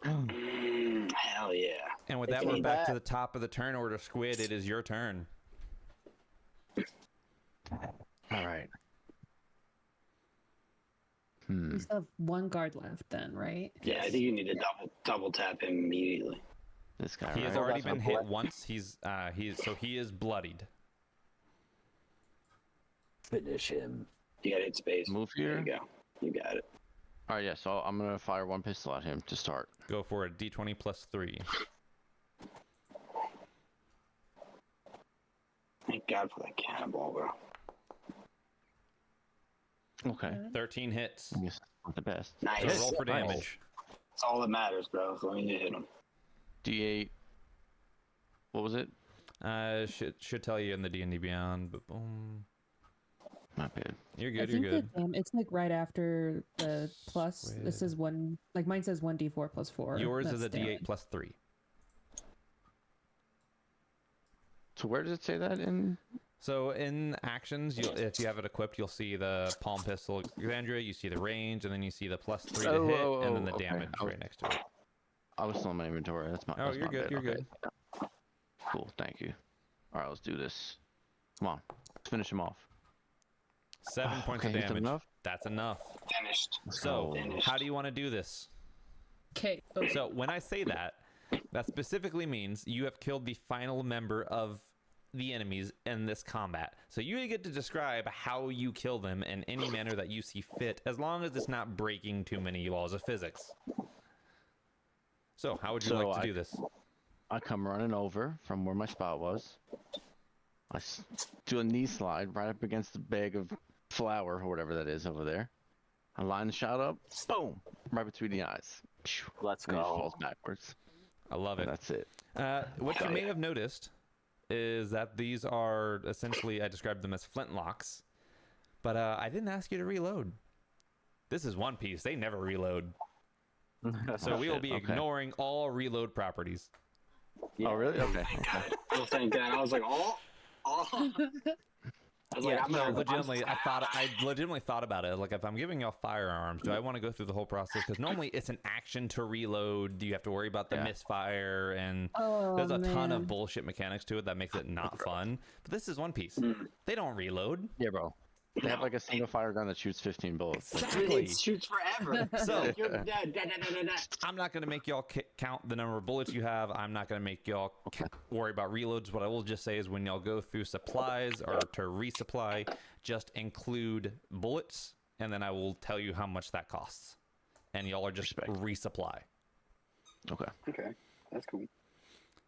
Hell yeah. And with that, we're back to the top of the turn order. Squid, it is your turn. All right. We still have 1 guard left then, right? Yeah, I think you need to double tap him immediately. This guy, He right? has already been hit once. He is bloodied. Finish him. You gotta hit space. Move There here. you go. You got it. All right, yeah. So I'm gonna fire 1 pistol at him to start. Go for a D20 plus 3. Thank God for that cannonball, bro. Okay. 13 hits. I guess not the best. So Nice. roll for damage. That's all that matters, bro. As long as you hit him. D8. What was it? Should tell you in the D&D Beyond, but boom. Not bad. You're I good, think you're good. it's like right after the plus. This Squid. is 1, like mine says 1d4 plus 4. Yours That's is a D8 damage. plus 3. So where does it say that in? So in actions, if you have it equipped, you'll see the palm pistol Alexandria, you see the range, and then you see the plus 3 to hit, and then the okay. damage right next to it. I was still in my inventory. That's my. Oh, that's you're my good, bad. you're Okay. good. Cool. Thank you. All right, let's do this. Come on, let's finish him off. 7 points Okay, of is that damage. enough? That's enough. Finished. So, Finished. how do you want to do this? Okay. So, when I say that, that specifically means you have killed the final member of the enemies in this combat. So, you get to describe how you kill them in any manner that you see fit, as long as it's not breaking too many laws of physics. So, how would you like to do this? I come running over from where my spot was. Do a knee slide right up against the bag of flour or whatever that is over there. I line the shot up, boom, right between the eyes. Let's And he go. falls backwards. I love it. And that's it. What you may have noticed is that these are essentially, I described them as flintlocks, but I didn't ask you to reload. This is One Piece. They never reload. So we will be ignoring all reload properties. Yeah. Oh, really? Okay. Oh, thank God. I was like, oh. I was like, I'm No, not legitimately, I legitimately thought about it. Like, if I'm giving y'all firearms, do I want to go through the whole process? Because normally it's an action to reload. You have to worry about the misfire, and there's a ton of bullshit mechanics to it that makes it not fun. But this is One Piece. They don't reload. Yeah, bro. They have like a single fire gun that shoots 15 bullets. Exactly. It shoots forever. So You're dead. Da, da, da, da, da. I'm not going to make y'all count the number of bullets you have. I'm not going to make y'all worry about reloads. What I will just say is when y'all go through supplies or to resupply, just include bullets, and then I will tell you how much that costs. And y'all are just resupply. Okay. Okay, that's cool.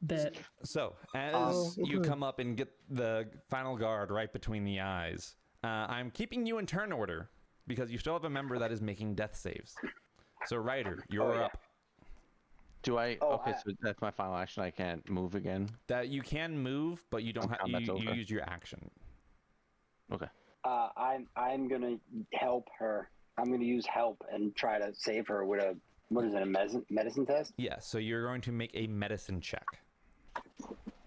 Bet. So as you come up and get the final guard right between the eyes, I'm keeping you in turn order because you still have a member that is making death saves. So Ryder, you're up. Do I? So that's my final action. I can't move again. That you can move, but you don't have. You use your action. Okay. I'm gonna help her. I'm gonna use help and try to save her with a medicine test. Yeah. So you're going to make a medicine check,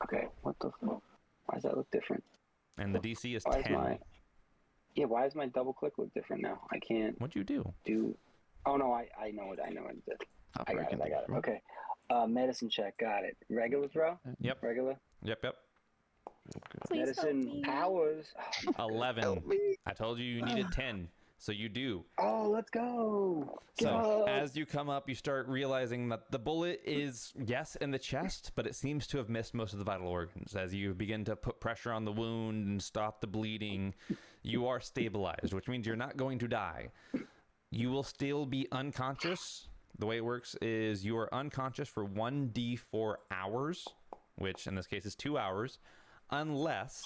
Okay. What the fuck? Why does that look different? and the DC is Why 10. why does my double click look different now? I can't What'd you do? do. Oh no, I know it. I know it. I got it. Okay. Medicine check. Got it. Regular throw. Yep. Regular. Yep. Please Medicine powers. 11. I told you needed 10, so you do. Oh, let's go. So as you come up, you start realizing that the bullet is, yes, in the chest, but it seems to have missed most of the vital organs. As you begin to put pressure on the wound and stop the bleeding, you are stabilized, which means you're not going to die. You will still be unconscious. The way it works is you are unconscious for 1d4 hours, which in this case is 2 hours, unless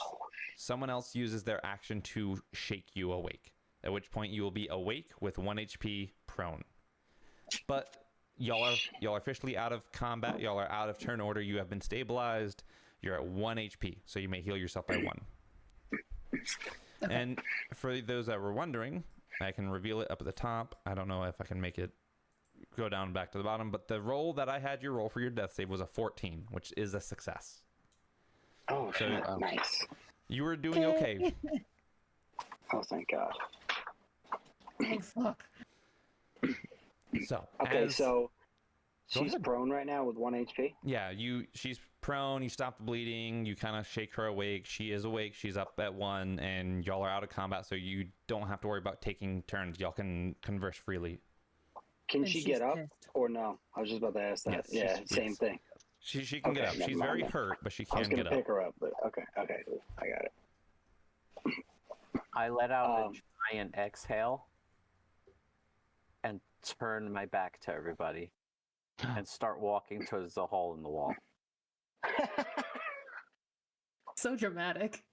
someone else uses their action to shake you awake, at which point you will be awake with 1 HP prone. But y'all are officially out of combat. Y'all are out of turn order. You have been stabilized. You're at 1 HP, so you may heal yourself by 1. And for those that were wondering, I can reveal it up at the top. I don't know if I can make it go down back to the bottom, but the roll that I had you roll for your death save was a 14, which is a success. Oh, So, nice. You were doing okay. Oh, thank God. Oh, fuck. So Okay, so Go she's ahead. prone right now with 1 HP. yeah, she's prone. You stop the bleeding. You kind of shake her awake. She is awake. She's up at 1, and y'all are out of combat, so you don't have to worry about taking turns. Y'all can converse freely. Can And she she's get up pissed. or no? I was just about to ask that. Yes, Yeah, same yes. thing. She can get Okay, up. never She's mind very then. hurt, but she I was can gonna get pick up. her up, but okay, I got it. I let out a giant exhale and turn my back to everybody and start walking towards the hole in the wall. So dramatic.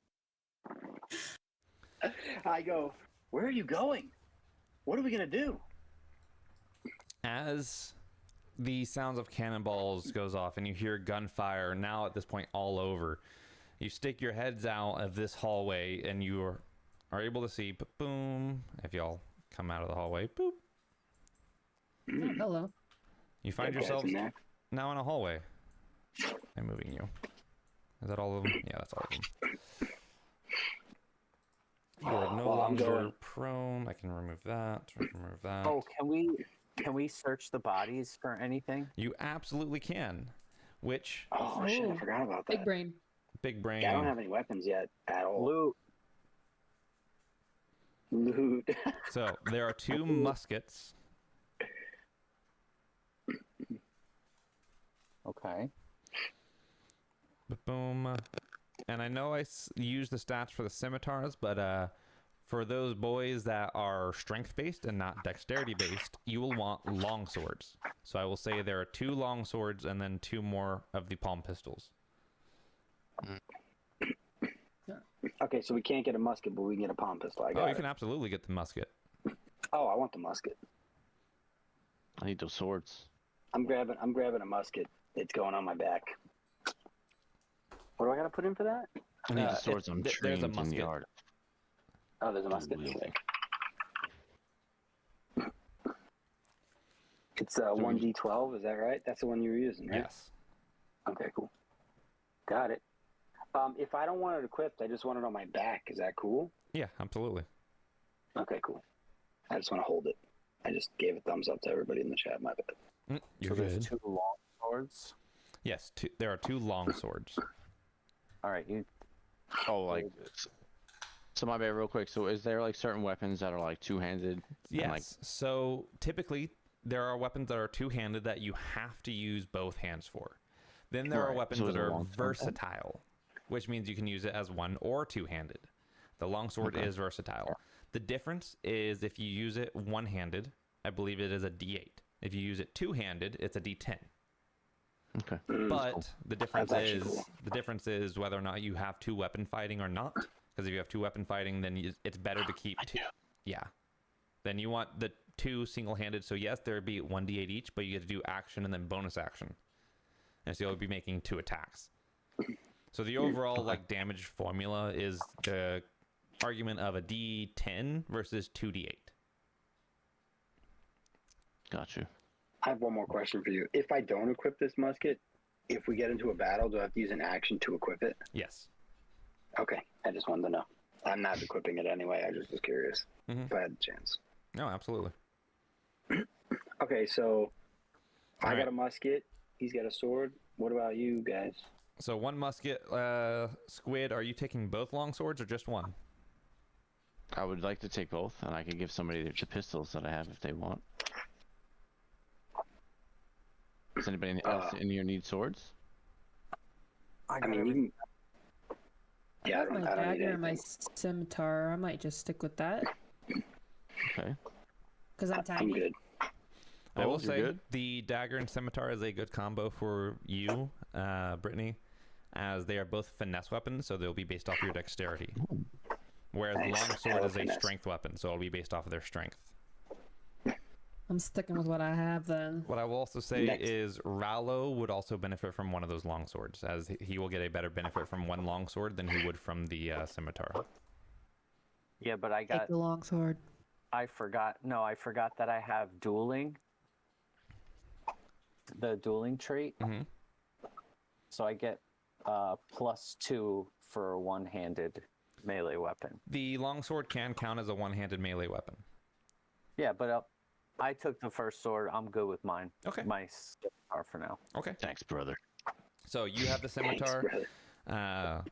I go, where are you going? What are we gonna do? As the sounds of cannonballs goes off and you hear gunfire now at this point all over, you stick your heads out of this hallway and you are able to see boom. If y'all come out of the hallway, boop, Oh, hello. you find That guy's yourselves in there. now in a hallway. I'm moving you. Is that all of them? Yeah, that's all of them. You are no Well, I'm longer going. prone. I can remove that. Remove that. Oh, can we search the bodies for anything? You absolutely can. Which Oh shit, I Oh, forgot about that. Big brain. big brain? Yeah, I don't have any weapons yet at all. Loot. Loot. So there are 2 muskets. Okay. Boom. And I know I use the stats for the scimitars, but for those boys that are strength based and not dexterity based, you will want long swords. So I will say there are 2 long swords and then 2 more of the palm pistols. Okay, so we can't get a musket, but we can get a palm pistol. I got Oh, you it. can absolutely get the musket. Oh, I want the musket. I need those swords. I'm grabbing a musket. It's going on my back. What do I got to put in for that? I need the swords. I'm there's trained a in the musket. art. Oh, there's a musket. Wielding. It's 1d12. Is that right? That's the one you were using, right? Yes. Okay, cool. Got it. If I don't want it equipped, I just want it on my back. Is that cool? Yeah, absolutely. Okay, cool. I just want to hold it. I just gave a thumbs up to everybody in the chat. My bad. You're so there's good. 2 long swords. Yes, there are 2 long swords. All right, you. Oh, like. So my bad, real quick. So is there like certain weapons that are like 2-handed? Yes. And, like, So typically, there are weapons that are 2-handed that you have to use both hands for. Then there are Right. weapons So is that it a are long sword? versatile, which means you can use it as 1 or 2-handed. The longsword Okay. is versatile. The difference is if you use it 1-handed, I believe it is a D8. If you use it 2-handed, it's a D10. okay. But the difference That's actually is cool. whether or not you have 2 weapon fighting or not. Because if you have 2 weapon fighting, then it's better to keep 2. Yeah. Then you want the 2 single-handed. So yes, there would be 1d8 each, but you get to do action and then bonus action. And so you'll be making 2 attacks. So the overall like damage formula is the argument of a D10 versus 2d8. Got you. I have one more question for you. If I don't equip this musket, if we get into a battle, do I have to use an action to equip it? Yes. Okay, I just wanted to know. I'm not equipping it anyway. I just was curious if I had the chance. No, absolutely. Okay, so I All got right. a musket. He's got a sword. What about you guys? So 1 musket. Squid, are you taking both long swords or just 1? I would like to take both, and I could give somebody the pistols that I have if they want. Does anybody else in here need swords? I mean, you can... I Yeah, have my I don't need dagger and my anything. scimitar. I might just stick with that Okay. because I'm I'm tiny. good. I Oh, will you're say good? the dagger and scimitar is a good combo for you, Brittany, as they are both finesse weapons, so they'll be based off your dexterity. Whereas the Nice. longsword Hella is a finesse. strength weapon, so it'll be based off of their strength. I'm sticking with what I have then. What I will also say Next. is Rallo would also benefit from one of those longswords, as he will get a better benefit from 1 longsword than he would from the scimitar. Yeah, but I Take got. the long sword. I forgot. No, I forgot that I have dueling. The dueling trait. Mhm. So I get +2 for a 1-handed melee weapon. The longsword can count as a 1-handed melee weapon. Yeah, but I took the first sword. I'm good with mine. Okay. My scimitar for now. Okay. Thanks, brother. So you have the Thanks, scimitar. brother.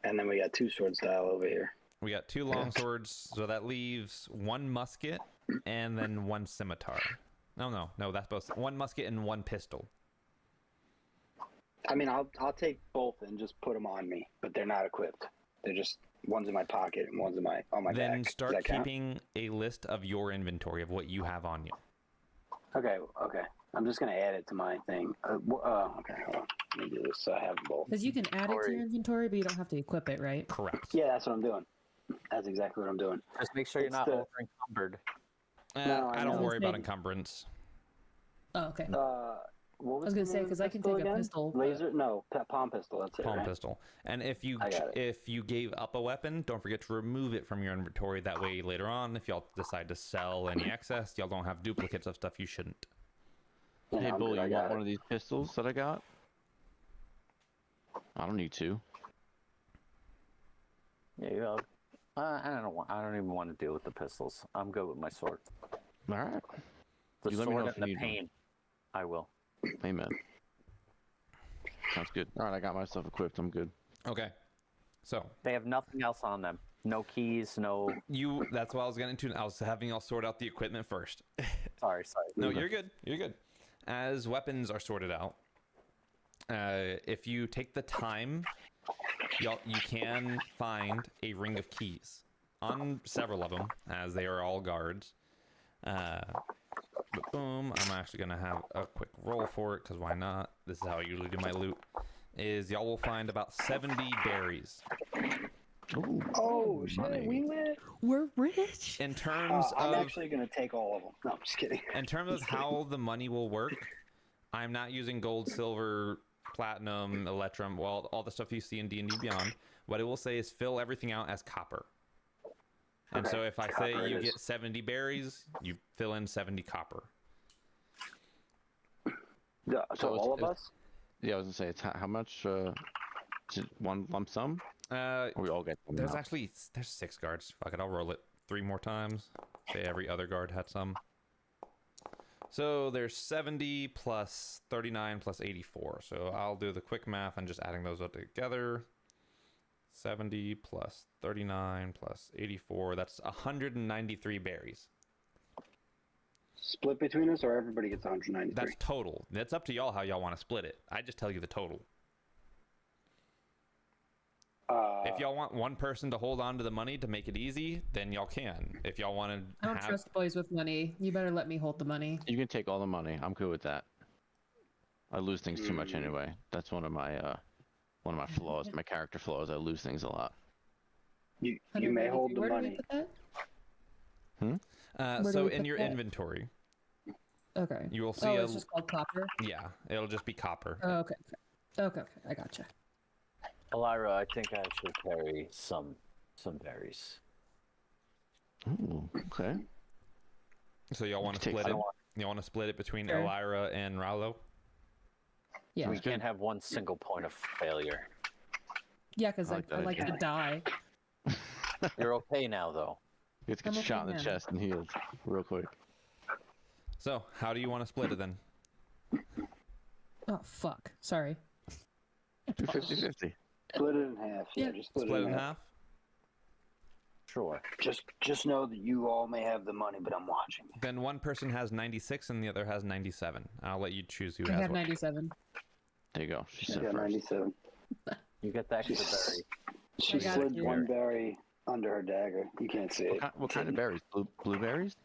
And then we got 2 sword style over here. We got 2 long swords, so that leaves 1 musket and then 1 scimitar. No, that's both 1 musket and 1 pistol. I mean, I'll take both and just put them on me, but they're not equipped. They're just one's in my pocket and one's on my Then back. Does start that count? keeping a list of your inventory of what you have on you. Okay. I'm just gonna add it to my thing. Okay, hold on. Let me do this so I have them both. Because you can add it to your inventory, but you don't have to equip it, right? Correct. Yeah, that's what I'm doing. That's exactly what I'm doing. Just make sure you're It's not the- over encumbered. No, I I don't know. worry about Maybe. encumbrance. Oh, okay. What was I was gonna the say, name of 'cause the I can pistol take a again? pistol, but- Laser? No, palm pistol. That's it. Palm right? pistol. And if you I got it. if you gave up a weapon, don't forget to remove it from your inventory. That way, later on, if y'all decide to sell any excess, y'all don't have duplicates of stuff you shouldn't. Yeah, Hey, I'm Bull, good, I you got want it. one of these pistols that I got? I don't need 2. Yeah, you know, I don't even want to deal with the pistols. I'm good with my sword. All right. The You let me know sword if and you the need one. pain. I will. Amen. Sounds good. All right, I got myself equipped. I'm good. Okay. So They have nothing else on them. No keys, no... that's what I was getting into. I was having y'all sort out the equipment first. Sorry. No, you're good. You're good. As weapons are sorted out, if you take the time, you can find a ring of keys on several of them, as they are all guards. But boom, I'm actually gonna have a quick roll for it, because why not? This is how I usually do my loot. Is y'all will find about 70 berries. Ooh, Oh shit, money. we lit. We're rich. In terms I'm of actually gonna take all of them. No, I'm just kidding. in terms of how the money will work, I'm not using gold, silver, platinum, electrum, well, all the stuff you see in D&D Beyond. What it will say is fill everything out as copper. And Okay, so if I copper say it you is. get 70 berries, you fill in 70 copper. Yeah, so it's- all of it's- us? Yeah, I was gonna say it's how much? Is it one lump sum? Or we all get them There's now? actually 6 guards. Fuck it, I'll roll it 3 more times. Say every other guard had some. So there's 70 plus 39 plus 84. So I'll do the quick math and just adding those up together. 70 plus 39 plus 84. That's 193 berries. Split between us, or everybody gets 193? That's total. That's up to y'all how y'all want to split it. I just tell you the total. If y'all want one person to hold on to the money to make it easy, then y'all can. If y'all want I to don't trust boys with money. You better let me hold the money. You can take all the money. I'm good with that. I lose things too much anyway. That's one of my flaws. My character flaws. I lose things a lot. You may hold the Where do we money. put that? Where do so we in put your that? inventory, Okay. you will see Oh, it's just called copper. yeah, it'll just be copper. Oh, okay. Okay. I gotcha. Elira, I think I should carry some berries. Ooh, okay. So y'all want to Take split some. it? You want to split it between Sure. Elira and Rallo? Yeah. We can't have one single point of failure. Yeah, because I I like that like idea. to die. You're okay now, though. You have to get I'm shot okay in the now. chest and healed real quick. So how do you want to split it then? Oh, fuck. Sorry. Do 50-50. Split it in half. Yeah, just split Split it in half? Sure. Just know that you all may have the money, but I'm watching. Then one person has 96 and the other has 97. I'll let you choose who I has have what. 97. There you go. She She said got first. 97. You get the extra berry. She got slid it. one berry under her dagger. You can't see it. What kind of berries? Blueberries?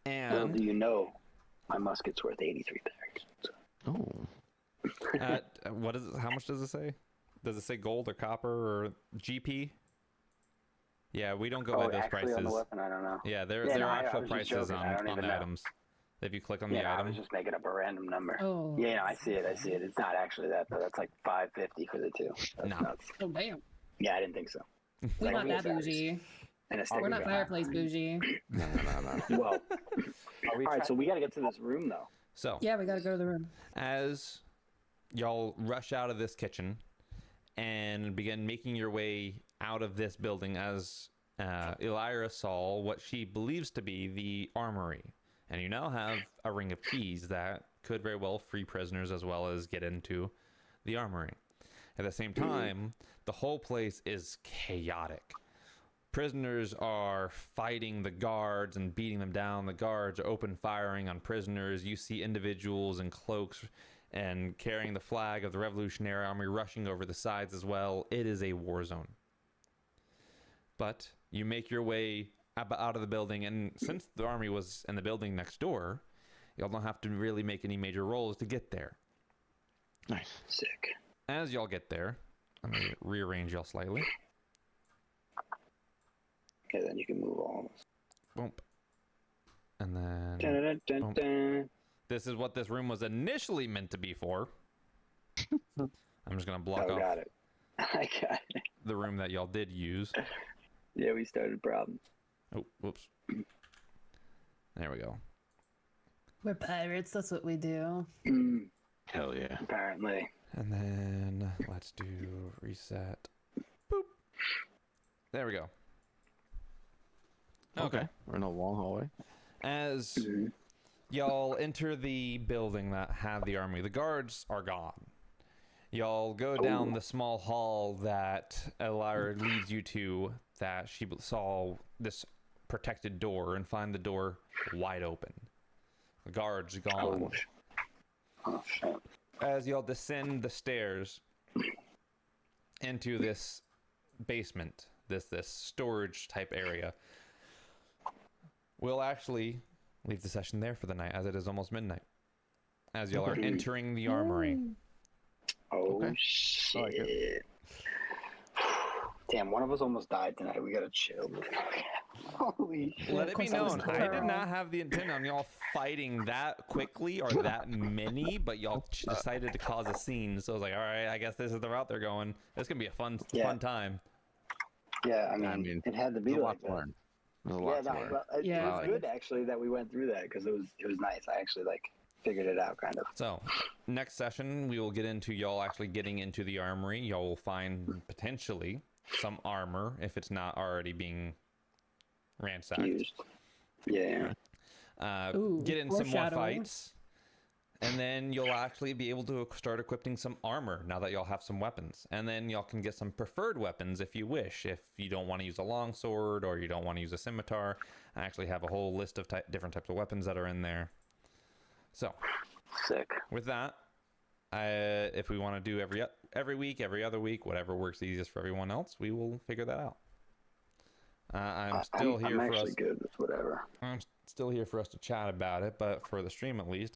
Little And do you know, my musket's worth 83 berries. So. Oh. what is it, how much does it say? Does it say gold or copper or GP? Yeah, we don't go by those actually prices. on the weapon, I don't know. Yeah, there Yeah, are no, I actual was just prices joking. I don't on even the know. items. If you click on Yeah, the no, I item, was just making up a random number. Oh. Yeah, no, I see it. It's not actually that, though. That's like 550 for the two. That's No. nuts. Oh, damn. Yeah, I didn't think so. We're Like, not that berries. bougie. And a We're sticker not gun. fireplace bougie. No. Well, Are we all right, try- so we got to get to this room, though. so Yeah, we gotta go to the room. as y'all rush out of this kitchen and begin making your way out of this building, as Elira saw what she believes to be the armory, and you now have a ring of keys that could very well free prisoners as well as get into the armory. At the same time, the whole place is chaotic. Prisoners are fighting the guards and beating them down. The guards are open firing on prisoners. You see individuals in cloaks and carrying the flag of the Revolutionary Army rushing over the sides as well. It is a war zone. But you make your way out of the building, and since the army was in the building next door, y'all don't have to really make any major rolls to get there. Nice. Sick. As y'all get there, let me rearrange y'all slightly. Okay, then you can move all of us. Boom. And then Dun, dun, dun, Boom. dun. this is what this room was initially meant to be for. I'm just going to block Oh, off got it. I got it. the room that y'all did use. Yeah, we started problems. Oh, whoops. There we go. We're pirates. That's what we do. Hell yeah. Apparently. And then let's do reset. Boop. There we go. Okay. We're in a long hallway. As Y'all enter the building that had the armory. The guards are gone. Y'all go down the small hall that Elira leads you to, that she saw this protected door, and find the door wide open. The guards gone. Oh shit. As y'all descend the stairs into this basement, this storage type area, we'll actually leave the session there for the night, as it is almost midnight. As y'all are entering the armory. Oh Okay. shit. I like it. Damn, one of us almost died tonight. We gotta chill. Holy shit. Let it be course I was known, I did Carl. not have the intent on y'all fighting that quickly or that many, but y'all decided to cause a scene. So I was like, all right, I guess this is the route they're going. This can be a fun time. Yeah, I mean, it had to be there's a lot like to that. learn. There's a Yeah, lot to no, learn. but it Yeah. was good actually that we went through that because it was nice. I actually like figured it out kind of. So, next session, we will get into y'all actually getting into the armory. Y'all will find potentially some armor if it's not already being ransacked. Used. Yeah. Ooh, Get in some more foreshadowing. fights, and then you'll actually be able to start equipping some armor now that y'all have some weapons. And then y'all can get some preferred weapons if you wish. If you don't want to use a longsword or you don't want to use a scimitar, I actually have a whole list of different types of weapons that are in there. So, Sick. with that, if we want to do every week, every other week, whatever works easiest for everyone else, we will figure that out. I'm still here I'm for actually us. good with whatever. I'm still here for us to chat about it, but for the stream at least,